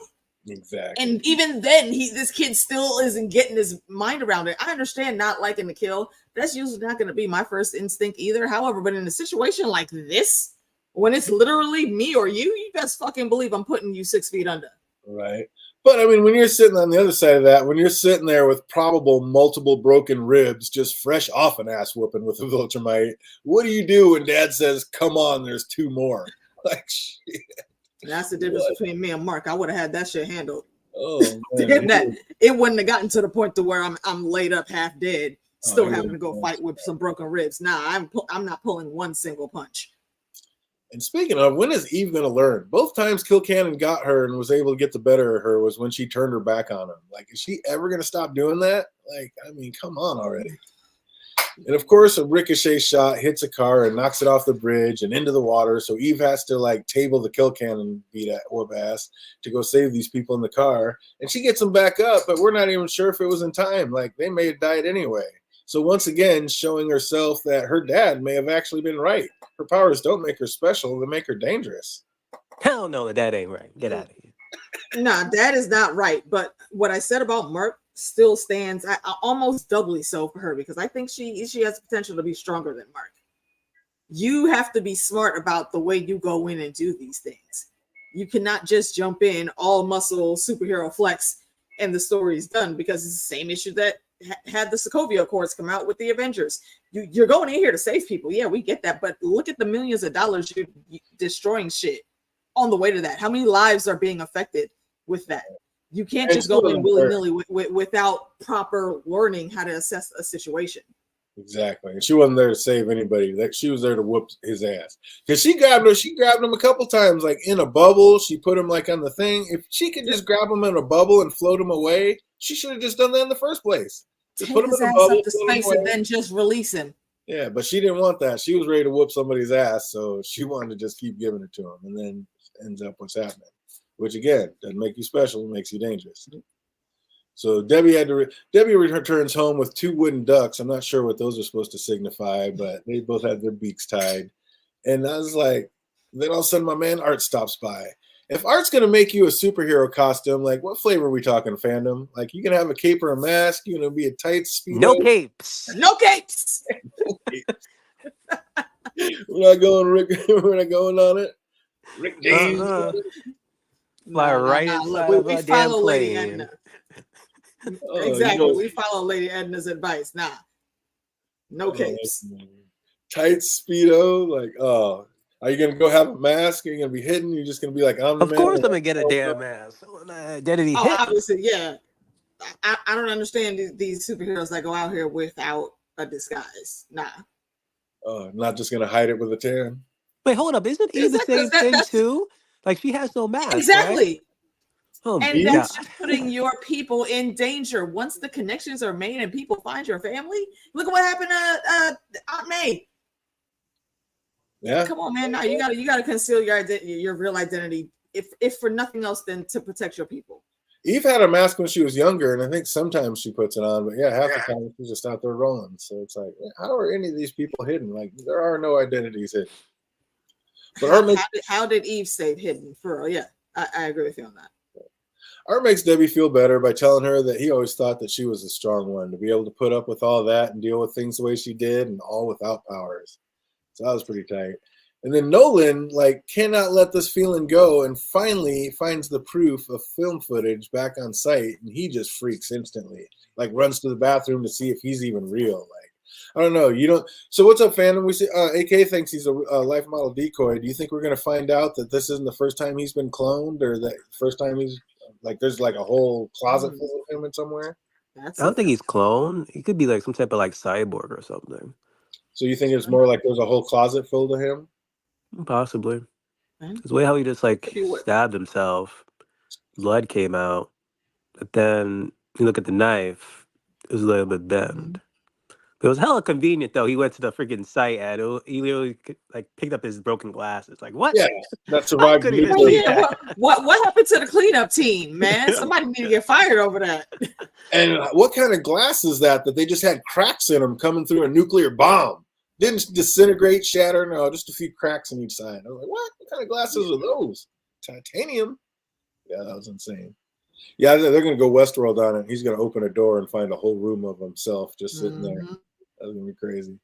Speaker 1: Exactly.
Speaker 3: And even then, this kid still isn't getting his mind around it. I understand not liking to kill. That's usually not going to be my first instinct either. However, but in a situation like this, when it's literally me or you best fucking believe I'm putting you 6 feet under.
Speaker 1: Right. But I mean, when you're sitting on the other side of that, when you're sitting there with probable multiple broken ribs, just fresh off an ass whooping with a Viltrumite, what do you do when Dad says, "Come on, there's 2 more"? Like, shit.
Speaker 3: And that's the difference between me and Mark. I would have had that shit handled.
Speaker 1: Oh man,
Speaker 3: it wouldn't have gotten to the point to where I'm laid up half dead, still having to go fight with some broken ribs. Nah, I'm not pulling one single punch.
Speaker 1: And speaking of, when is Eve going to learn? Both times Kilcannon got her and was able to get the better of her was when she turned her back on him. Like, is she ever going to stop doing that? Like, I mean, come on already. And of course, a ricochet shot hits a car and knocks it off the bridge and into the water. So Eve has to like table the Kilcannon beat at whoop ass to go save these people in the car. And she gets them back up, but we're not even sure if it was in time. Like, they may have died anyway. So once again, showing herself that her dad may have actually been right. Her powers don't make her special; they make her dangerous.
Speaker 2: Hell no, that ain't right. Get out of here.
Speaker 3: Nah, that is not right. But what I said about Mark still stands. I almost doubly so for her because I think she has potential to be stronger than Mark. You have to be smart about the way you go in and do these things. You cannot just jump in all muscle superhero flex and the story's done, because it's the same issue that had the Sokovia Accords come out with the Avengers. You're going in here to save people. Yeah, we get that. But look at the millions of dollars you're destroying shit on the way to that. How many lives are being affected with that? You can't just go in willy-nilly without proper learning how to assess a situation.
Speaker 1: Exactly. And she wasn't there to save anybody. That she was there to whoop his ass. Because she grabbed him a couple times, like in a bubble. She put him like on the thing. If she could just grab him in a bubble and float him away, she should have just done that in the first place. Just
Speaker 3: Take
Speaker 1: put him
Speaker 3: his
Speaker 1: in a
Speaker 3: ass
Speaker 1: bubble
Speaker 3: up to space and then just release him.
Speaker 1: Yeah, but she didn't want that. She was ready to whoop somebody's ass, so she wanted to just keep giving it to him, and then ends up what's happening. Which again doesn't make you special; it makes you dangerous. So Debbie returns home with 2 wooden ducks. I'm not sure what those are supposed to signify, but they both had their beaks tied. And I was like, then all of a sudden my man Art stops by. If Art's going to make you a superhero costume, like what flavor are we talking, fandom? Like you can have a cape or a mask, you're going to be a tight speedo.
Speaker 2: No capes.
Speaker 3: No capes.
Speaker 1: No capes. We're not going, Rick. We're not going on it. Rick James.
Speaker 2: Fly right inside of a damn plane.
Speaker 3: Exactly. We follow Lady Edna's advice. Nah. No capes.
Speaker 1: Tight speedo. Like, are you gonna go have a mask? Are you gonna be hidden? You're just gonna be like, I'm the
Speaker 2: Of
Speaker 1: man.
Speaker 2: course I'm gonna get a damn mask. Identity hit.
Speaker 3: Obviously, yeah. I don't understand these superheroes that go out here without a disguise. Nah.
Speaker 1: Not just gonna hide it with a tan.
Speaker 2: Wait, hold up. Isn't Eve the same thing too? Like she has no mask.
Speaker 3: Exactly.
Speaker 2: Right? Oh,
Speaker 3: and that's just putting your people in danger. Once the connections are made and people find your family, look at what happened to Aunt May.
Speaker 1: Yeah.
Speaker 3: Come on, man. Now you gotta conceal your identity, your real identity, if for nothing else than to protect your people.
Speaker 1: Eve had a mask when she was younger, and I think sometimes she puts it on, but yeah, half the time she's just out there rolling. So it's like, how are any of these people hidden? Like there are no identities hidden. But
Speaker 3: how did Eve stay hidden for real? Yeah. I agree with you on that.
Speaker 1: Art makes Debbie feel better by telling her that he always thought that she was a strong one to be able to put up with all that and deal with things the way she did and all without powers. So that was pretty tight. And then Nolan cannot let this feeling go and finally finds the proof of film footage back on site, and he just freaks instantly. Runs to the bathroom to see if he's even real. I don't know. You don't. So what's up, fandom? We see AK thinks he's a life model decoy. Do you think we're going to find out that this isn't the first time he's been cloned, or that first time he's there's a whole closet full of him in somewhere?
Speaker 2: I don't think he's cloned. He could be some type of cyborg or something.
Speaker 1: So you think it's more there's a whole closet filled of him?
Speaker 2: Possibly. It's the way how he just stabbed himself. Blood came out. But then you look at the knife, it was a little bit bent. It was hella convenient though. He went to the freaking site and he literally picked up his broken glasses. What?
Speaker 1: Yeah, that survived.
Speaker 3: What happened to the cleanup team, man? Somebody need to get fired over that.
Speaker 1: And what kind of glass is that they just had cracks in them coming through a nuclear bomb? Didn't disintegrate, shatter, no, just a few cracks in each side. I was like, what? What kind of glasses are those? Titanium? Yeah, that was insane. Yeah, they're going to go Westworld on it. He's going to open a door and find a whole room of himself just sitting there. That's going to be crazy.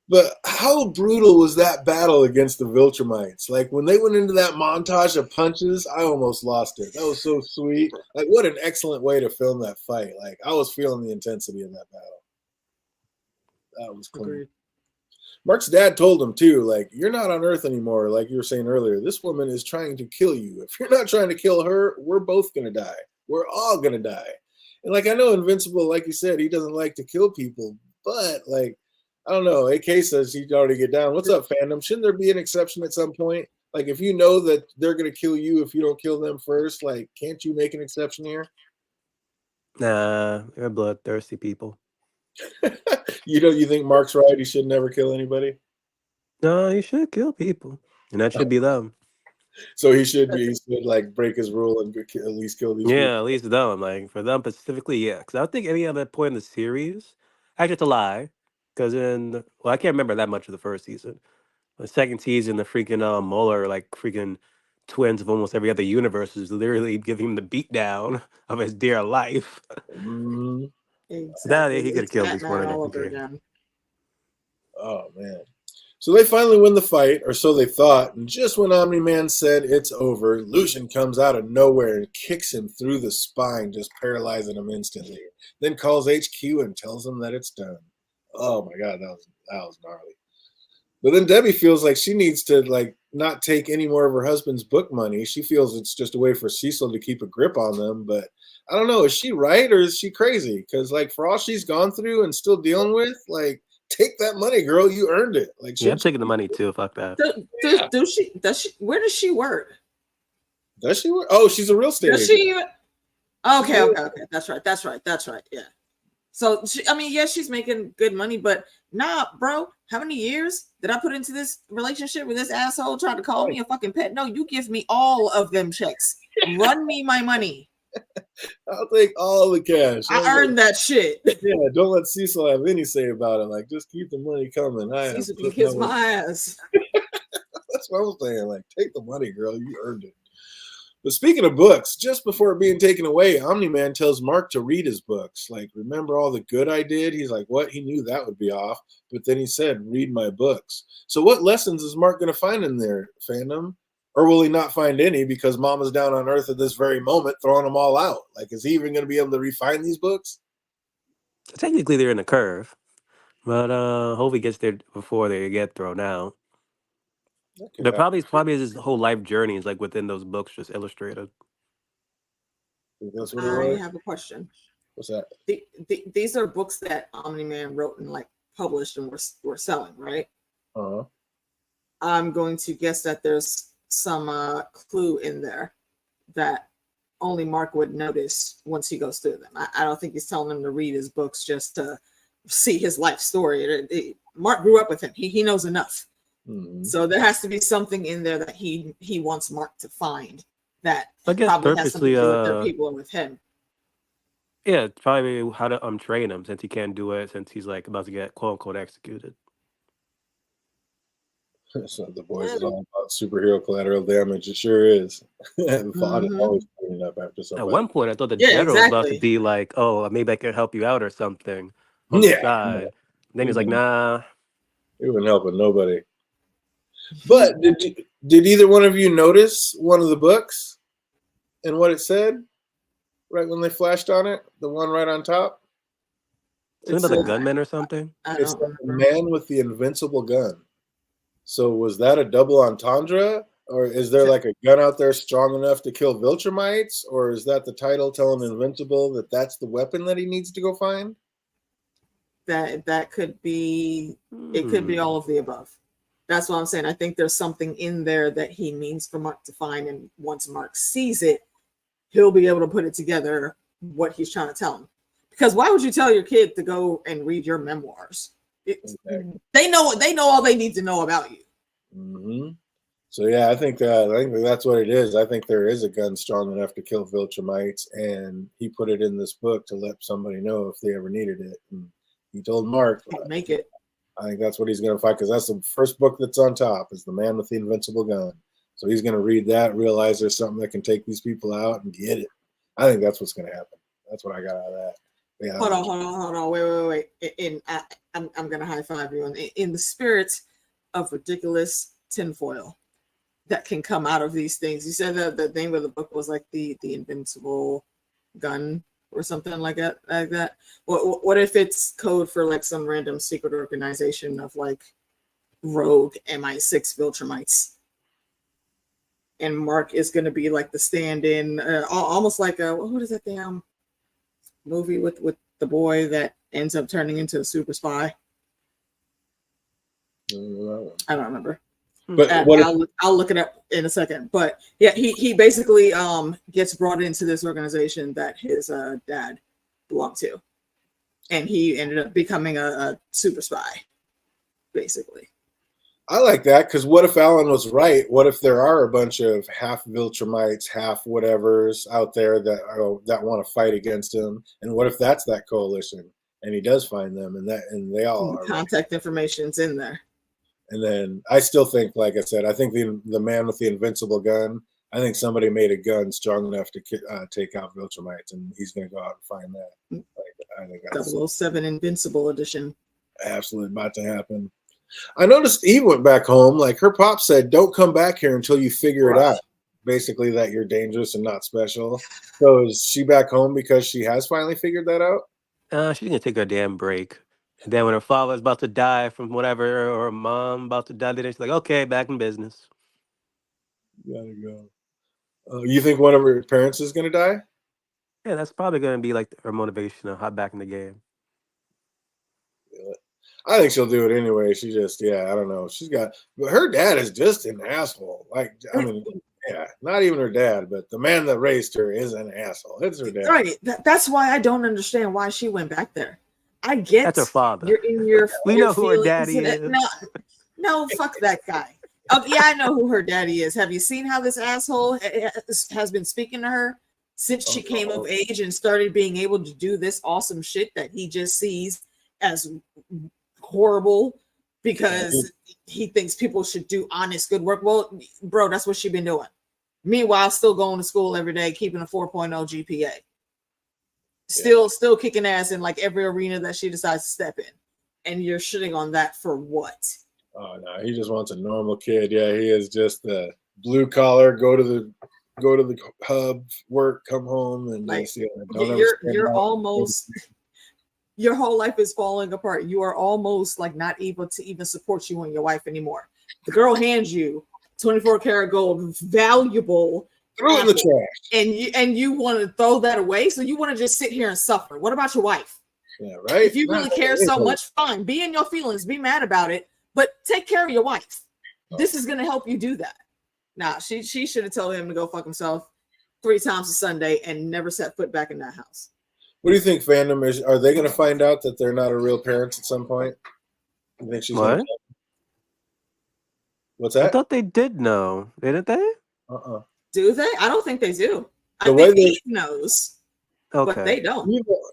Speaker 1: But how brutal was that battle against the Viltrumites? When they went into that montage of punches, I almost lost it. That was so sweet. What an excellent way to film that fight. I was feeling the intensity in that battle. That was cool. Agreed. Mark's dad told him, too, you're not on Earth anymore, like you were saying earlier. This woman is trying to kill you. If you're not trying to kill her, we're both going to die. We're all going to die. And, I know Invincible, like you said, he doesn't like to kill people. But, I don't know. AK says he'd already get down. What's up, fandom? Shouldn't there be an exception at some point? If you know that they're going to kill you if you don't kill them first, can't you make an exception here?
Speaker 2: Nah, they're bloodthirsty people.
Speaker 1: You think Mark's right? He should never kill anybody?
Speaker 2: No, he should kill people. And that should be them.
Speaker 1: So he should break his rule and at least kill these people?
Speaker 2: Yeah, at least them. For them specifically, yeah. Because I don't think any other point in the series, actually, it's a lie. Because I can't remember that much of the first season. The second season, the freaking Mueller, freaking twins of almost every other universe is literally giving him the beatdown of his dear life.
Speaker 3: Exactly.
Speaker 2: He could have killed at least one
Speaker 3: all
Speaker 2: of them.
Speaker 3: over again.
Speaker 1: Oh, man. So they finally win the fight, or so they thought, and just when Omni-Man said it's over, Lucian comes out of nowhere and kicks him through the spine, just paralyzing him instantly. Then calls HQ and tells him that it's done. Oh my God, that was gnarly. But then Debbie feels like she needs to not take any more of her husband's book money. She feels it's just a way for Cecil to keep a grip on them. But I don't know, is she right or is she crazy? Because for all she's gone through and still dealing with, take that money, girl. You earned it.
Speaker 2: Yeah, I'm taking the money too. Fuck that.
Speaker 3: Does she? Where does she work?
Speaker 1: Does she work? Oh, she's a real estate agent.
Speaker 3: She? Okay. That's right. Yeah. So she's making good money, but nah, bro. How many years did I put into this relationship with this asshole trying to call me a fucking pet? No, you give me all of them checks. Run me my money.
Speaker 1: I'll take all the cash.
Speaker 3: I earned that shit.
Speaker 1: Yeah, don't let Cecil have any say about it. Just keep the money coming.
Speaker 3: Cecil can kiss my ass.
Speaker 1: That's what I'm saying. Take the money, girl. You earned it. But speaking of books, just before being taken away, Omni-Man tells Mark to read his books. Remember all the good I did? He's like, what? He knew that would be off. But then he said, read my books. So what lessons is Mark going to find in there, fandom? Or will he not find any because Mama's down on Earth at this very moment throwing them all out? Is he even going to be able to refine these books?
Speaker 2: Technically, they're in a curve. But hope he gets there before they get thrown out. There probably his whole life journey is within those books, just illustrated.
Speaker 1: That's what
Speaker 3: I have a question.
Speaker 1: What's that?
Speaker 3: These are books that Omni-Man wrote and published and were selling, right?
Speaker 1: Uh-huh.
Speaker 3: I'm going to guess that there's some clue in there that only Mark would notice once he goes through them. I don't think he's telling him to read his books just to see his life story. Mark grew up with him. He knows enough. Mm-hmm. So there has to be something in there that he wants Mark to find that probably has something to do with their people or with him.
Speaker 2: Yeah, it's probably how to train him since he can't do it since he's about to get quote unquote executed.
Speaker 1: So the boys is all about superhero collateral damage. It sure is. And Vaughn is always cleaning up after
Speaker 2: At
Speaker 1: somebody.
Speaker 2: one point, I thought the
Speaker 3: Yeah,
Speaker 2: general was about to
Speaker 3: exactly.
Speaker 2: be like, "Oh, maybe I can help you out or something on the
Speaker 1: Yeah,
Speaker 2: side." Then he's like,
Speaker 1: he
Speaker 2: "Nah."
Speaker 1: wouldn't help with nobody. But did either one of you notice one of the books and what it said right when they flashed on it? The one right on top. It
Speaker 2: Something about
Speaker 1: said
Speaker 2: the gunman or something.
Speaker 3: I
Speaker 1: it's
Speaker 3: don't
Speaker 1: the
Speaker 3: remember.
Speaker 1: man with the invincible gun. So was that a double entendre, or is there like a gun out there strong enough to kill Viltrumites, or is that the title telling Invincible that that's the weapon that he needs to go find?
Speaker 3: That could be. It could be all of the above. That's what I'm saying. I think there's something in there that he needs for Mark to find, and once Mark sees it, he'll be able to put it together what he's trying to tell him. Because why would you tell your kid to go and read your memoirs?
Speaker 1: Exactly.
Speaker 3: They know all they need to know about you.
Speaker 1: Mm-hmm. So yeah, I think that's what it is. I think there is a gun strong enough to kill Viltrumites, and he put it in this book to let somebody know if they ever needed it. And he told Mark,
Speaker 3: Make it.
Speaker 1: I think that's what he's going to fight, because that's the first book that's on top is The Man with the Invincible Gun. So he's going to read that, realize there's something that can take these people out, and get it. I think that's what's going to happen. That's what I got out of that. Yeah.
Speaker 3: Hold on. Wait. I'm going to high five you. In the spirit of ridiculous tinfoil that can come out of these things. You said that the name of the book was like the Invincible Gun or something like that. What if it's code for like some random secret organization of like rogue MI6 Viltrumites, and Mark is going to be like the stand-in, almost like what is that damn movie with the boy that ends up turning into a super spy? I don't remember. But I'll look it up in a second. But yeah, he basically gets brought into this organization that his dad belonged to, and he ended up becoming a super spy, basically.
Speaker 1: I like that, because what if Alan was right? What if there are a bunch of half Viltrumites, half whatevers out there that want to fight against him? And what if that's that coalition, and he does find them, and they all are
Speaker 3: contact information's in there.
Speaker 1: And then I still think, like I said, I think the man with the invincible gun, I think somebody made a gun strong enough to take out Viltrumites, and he's going to go out and find that. I think that's
Speaker 3: 007 Invincible Edition.
Speaker 1: Absolutely about to happen. I noticed Eve went back home. Like her pop said, don't come back here until you figure it out. Basically, that you're dangerous and not special. So is she back home because she has finally figured that out?
Speaker 2: She's gonna take her damn break. And then when her father's about to die from whatever, or her mom about to die, then she's like, okay, back in business.
Speaker 1: Gotta go. You think one of her parents is gonna die?
Speaker 2: Yeah, that's probably gonna be like her motivation to hop back in the game.
Speaker 1: I think she'll do it anyway. She just, I don't know. But her dad is just an asshole. Like, I mean, not even her dad, but the man that raised her is an asshole. It's her dad.
Speaker 3: Right. That's why I don't understand why she went back there. I get
Speaker 2: that's her father.
Speaker 3: You're in your
Speaker 2: we
Speaker 3: your
Speaker 2: know who her daddy is.
Speaker 3: No, fuck that guy. Yeah, I know who her daddy is. Have you seen how this asshole has been speaking to her since she came of age and started being able to do this awesome shit that he just sees as horrible because he thinks people should do honest, good work? Well, bro, that's what she's been doing. Meanwhile, still going to school every day, keeping a 4.0 GPA. Still kicking ass in like every arena that she decides to step in. And you're shitting on that for what?
Speaker 1: Oh no, he just wants a normal kid. Yeah, he is just a blue collar, go to the hub, work, come home, and
Speaker 3: like,
Speaker 1: just,
Speaker 3: you're almost your whole life is falling apart. You are almost like not able to even support you and your wife anymore. The girl hands you 24 karat gold, valuable.
Speaker 1: Throw it in the trash.
Speaker 3: And you want to throw that away. So you want to just sit here and suffer. What about your wife?
Speaker 1: Yeah, right.
Speaker 3: If you really care so much, fine. Be in your feelings, be mad about it, but take care of your wife. This is gonna help you do that. Nah, she should have told him to go fuck himself 3 times a Sunday and never set foot back in that house.
Speaker 1: What do you think fandom is? Are they gonna find out that they're not a real parents at some point? You think she's
Speaker 2: what?
Speaker 1: What's that?
Speaker 2: I thought they did know, didn't they?
Speaker 3: Do they? I don't think they do. I think Eve knows, but they don't.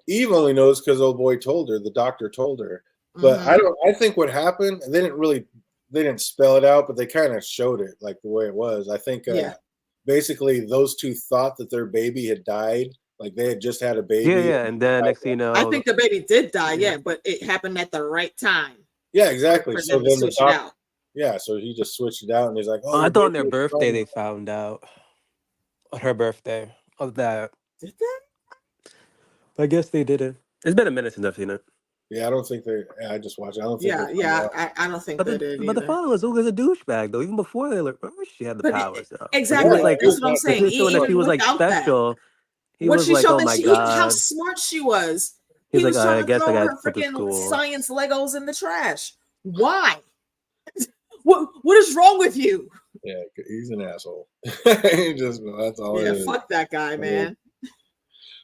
Speaker 1: Eve only knows because old boy told her. The doctor told her. But I think what happened, they didn't really they didn't spell it out, but they kind of showed it like the way it was. I think basically those two thought that their baby had died, like they had just had a
Speaker 2: Yeah,
Speaker 1: baby.
Speaker 2: yeah. And then next thing you
Speaker 3: I
Speaker 2: know,
Speaker 3: think the baby did die, but it happened at the right time.
Speaker 1: Yeah, exactly.
Speaker 3: For
Speaker 1: So
Speaker 3: them to
Speaker 1: then the
Speaker 3: switch it out.
Speaker 1: yeah, so he just switched it out, and he's like, "Oh,
Speaker 2: I
Speaker 1: your
Speaker 2: thought on
Speaker 1: baby
Speaker 2: their
Speaker 1: was
Speaker 2: birthday
Speaker 1: born."
Speaker 2: they found out. On her birthday. Of that.
Speaker 3: Did they?
Speaker 2: I guess they didn't. It's been a minute since I've seen it.
Speaker 1: Yeah, I don't think they. I just watched it. I don't think they.
Speaker 3: I don't think
Speaker 2: But
Speaker 3: they
Speaker 2: the
Speaker 3: did
Speaker 2: but the
Speaker 3: either.
Speaker 2: father was always a douchebag though. Even before they looked, she had the
Speaker 3: But
Speaker 2: powers though.
Speaker 3: exactly,
Speaker 1: Yeah,
Speaker 3: that's what I'm saying.
Speaker 2: He was showing that she
Speaker 3: Even
Speaker 2: was like
Speaker 3: without that,
Speaker 2: special. He
Speaker 3: when
Speaker 2: was
Speaker 3: she
Speaker 2: like,
Speaker 3: showed
Speaker 2: oh
Speaker 3: that
Speaker 2: my
Speaker 3: even how
Speaker 2: god.
Speaker 3: smart she was,
Speaker 2: He's
Speaker 3: he
Speaker 2: like,
Speaker 3: was
Speaker 2: I
Speaker 3: trying to
Speaker 2: guess I
Speaker 3: throw
Speaker 2: got
Speaker 3: her
Speaker 2: to put to
Speaker 3: freaking
Speaker 2: school.
Speaker 3: science Legos in the trash. Why? What is wrong with you?
Speaker 1: Yeah, he's an asshole. He just that's all it is.
Speaker 3: Fuck that guy, man.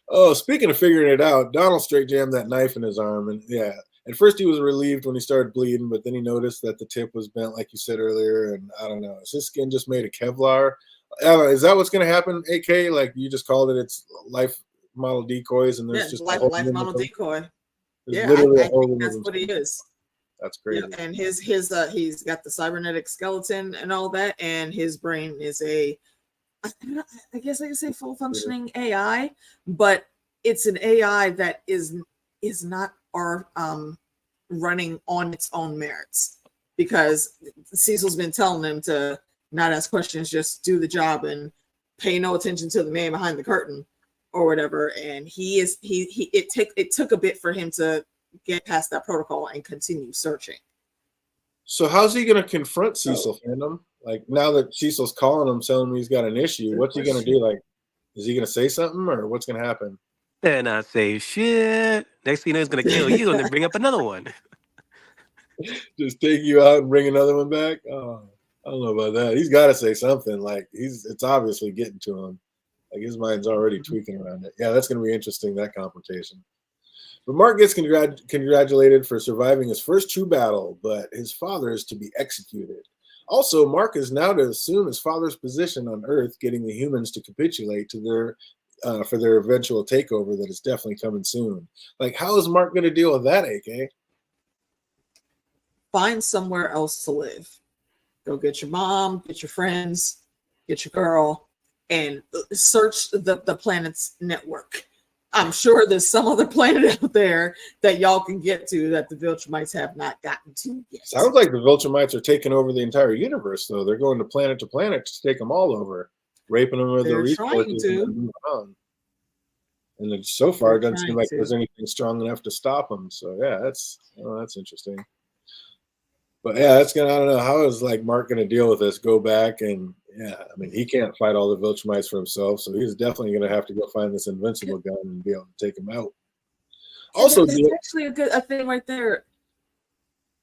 Speaker 1: Oh, speaking of figuring it out, Donald straight jammed that knife in his arm, and at first he was relieved when he started bleeding, but then he noticed that the tip was bent, like you said earlier, and I don't know, is his skin just made of Kevlar? Is that what's going to happen, AK? Like you just called it, it's life model decoys, and there's just
Speaker 3: life model decoy.
Speaker 1: There's literally
Speaker 3: I think that's what he is.
Speaker 1: That's crazy.
Speaker 3: Yeah, and he's got the cybernetic skeleton and all that, and his brain is I guess I can say full functioning AI, but it's an AI that is not running on its own merits, because Cecil's been telling them to not ask questions, just do the job and pay no attention to the man behind the curtain or whatever. And it took a bit for him to get past that protocol and continue searching.
Speaker 1: So how's he going to confront Cecil, fandom? Like now that Cecil's calling him, telling him he's got an issue, what's he going to do? Like, is he going to say something, or what's going to happen?
Speaker 2: And I say shit. Next thing you know, he's gonna kill you and then bring up another one.
Speaker 1: Just take you out and bring another one back. Oh, I don't know about that. He's got to say something. Like it's obviously getting to him. Like his mind's already tweaking around it. Yeah, that's going to be interesting, that confrontation. But Mark gets congratulated for surviving his first true battle, but his father is to be executed. Also, Mark is now to assume his father's position on Earth, getting the humans to capitulate to their for their eventual takeover that is definitely coming soon. Like, how is Mark going to deal with that, AK?
Speaker 3: Find somewhere else to live. Go get your mom, get your friends, get your girl, and search the planet's network. I'm sure there's some other planet out there that y'all can get to that the Viltrumites have not gotten to yet.
Speaker 1: Sounds like the Viltrumites are taking over the entire universe, though. They're going to planet to take them all over, raping them with their resources and moving on. And so far, it doesn't seem like there's anything strong enough to stop them. So yeah, that's interesting. But yeah, I don't know, how is like Mark going to deal with this? Go back and I mean, he can't fight all the Viltrumites for himself, so he's definitely going to have to go find this invincible gun and be able to take him out. Also,
Speaker 3: that's actually a thing right there.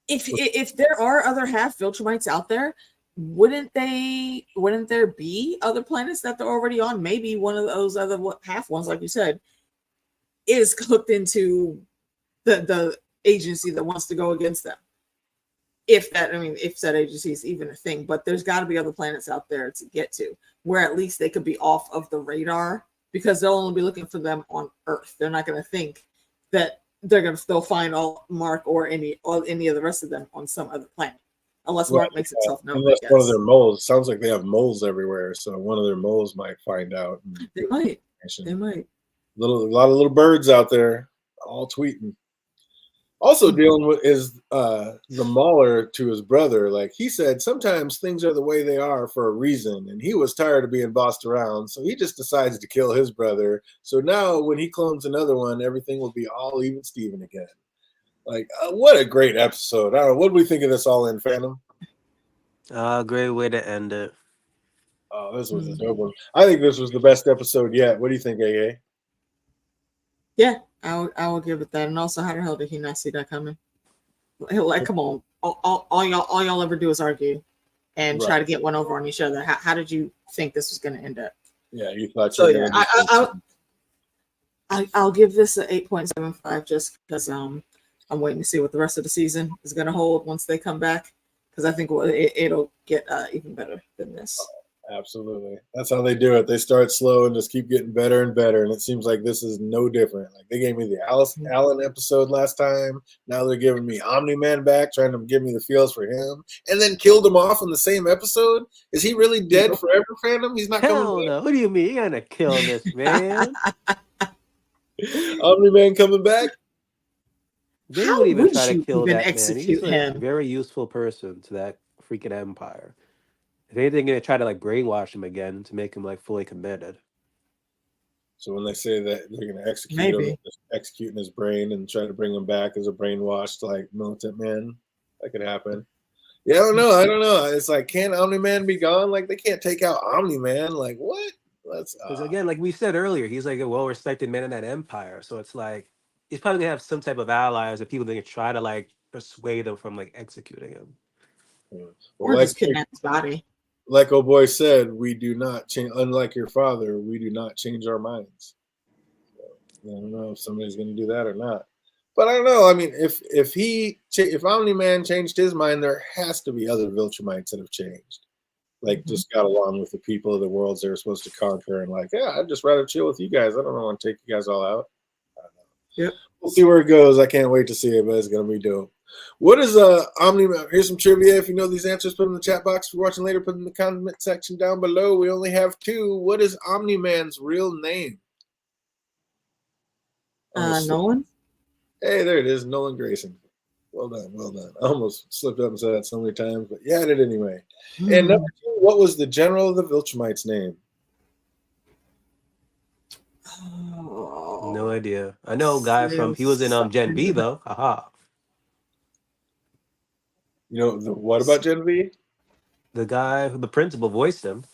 Speaker 3: If there are other half Viltrumites out there, wouldn't there be other planets that they're already on? Maybe one of those other half ones, like you said, is hooked into the agency that wants to go against them. If that agency is even a thing, but there's got to be other planets out there to get to where at least they could be off of the radar, because they'll only be looking for them on Earth. They're not going to think that they'll find all Mark or any of the rest of them on some other planet, unless Mark makes himself known.
Speaker 1: Unless one of their moles. Sounds like they have moles everywhere, so one of their moles might find out.
Speaker 3: They might.
Speaker 1: A lot of little birds out there, all tweeting. Also dealing with is the Mauler to his brother. Like he said, sometimes things are the way they are for a reason, and he was tired of being bossed around, so he just decides to kill his brother. So now when he clones another one, everything will be all even Steven again. Like, what a great episode. I don't know, what do we think of this all in, Phantom?
Speaker 2: Great way to end it.
Speaker 1: Oh, this was a dope one. I think this was the best episode yet. What do you think, AA?
Speaker 3: Yeah, I will give it that. And also, how the hell did he not see that coming? Like, come on, all y'all ever do is argue and try to get one over on each other. How did you think this was going to end up?
Speaker 1: Yeah, you thought.
Speaker 3: So yeah, I'll give this an 8.75 just because I'm waiting to see what the rest of the season is going to hold once they come back, because I think it'll get even better than this.
Speaker 1: Absolutely. That's how they do it. They start slow and just keep getting better and better. And it seems like this is no different. Like they gave me the Allen episode last time. Now they're giving me Omni Man back, trying to give me the feels for him, and then killed him off in the same episode. Is he really dead forever, fandom? He's not coming
Speaker 2: Hell
Speaker 1: back.
Speaker 2: no. What do you mean? You're gonna kill this man?
Speaker 1: Omni Man coming back?
Speaker 2: They
Speaker 3: How
Speaker 2: would even
Speaker 3: would
Speaker 2: try to
Speaker 3: you
Speaker 2: kill
Speaker 3: even
Speaker 2: that man. He's
Speaker 3: execute
Speaker 2: a
Speaker 3: him?
Speaker 2: very useful person to that freaking empire. If anything, gonna try to like brainwash him again to make him like fully committed.
Speaker 1: So when they say that they're going to execute him,
Speaker 3: Maybe.
Speaker 1: just executing his brain and try to bring him back as a brainwashed like militant man, that could happen. Yeah, I don't know. It's like, can Omni Man be gone? Like they can't take out Omni Man. Like what? Let's.
Speaker 2: Because again, like we said earlier, he's like a well-respected man in that empire. So it's like he's probably gonna have some type of allies or people that can try to like persuade him from like executing him.
Speaker 1: Well,
Speaker 3: Or just kidnap his body.
Speaker 1: like old boy said, we do not change. Unlike your father, we do not change our minds. So, I don't know if somebody's going to do that or not. But I don't know. I mean, if Omni Man changed his mind, there has to be other Viltrumites that have changed. Like just got along with the people of the worlds they were supposed to conquer, and like, yeah, I'd just rather chill with you guys. I don't want to take you guys all out. I don't know.
Speaker 3: Yep.
Speaker 1: We'll see where it goes. I can't wait to see it, but it's gonna be dope. What is Omni Man? Here's some trivia. If you know these answers, put them in the chat box. If you're watching later, put them in the comment section down below. We only have 2. What is Omni Man's real name?
Speaker 3: Nolan?
Speaker 1: Hey, there it is, Nolan Grayson. Well done, well done. I almost slipped up and said that so many times, but yeah, I did anyway. And number 2, what was the general of the Viltrumites' name?
Speaker 2: No idea. I know a guy from he was in Gen V though. Haha.
Speaker 1: You know what about Gen V?
Speaker 2: The guy who the principal voiced him.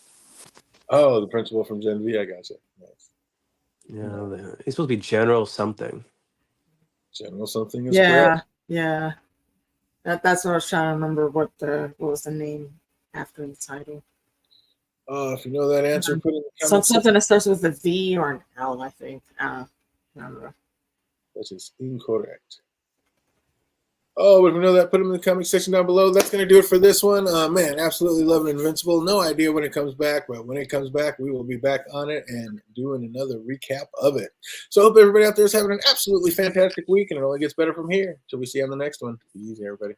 Speaker 1: Oh, the principal from Gen V. I gotcha. Nice.
Speaker 2: Yeah, he's supposed to be General something.
Speaker 1: General something is correct.
Speaker 3: Yeah. That's what I was trying to remember. What was the name after the title?
Speaker 1: If you know that answer, put it in the comments.
Speaker 3: Something that starts with a V or an L, I think. I don't know.
Speaker 1: That is incorrect. Oh, but if you know that, put them in the comment section down below. That's going to do it for this one. Man, absolutely loving Invincible. No idea when it comes back, but when it comes back, we will be back on it and doing another recap of it. So I hope everybody out there is having an absolutely fantastic week, and it only gets better from here. Till we see you on the next one. Be easy, everybody.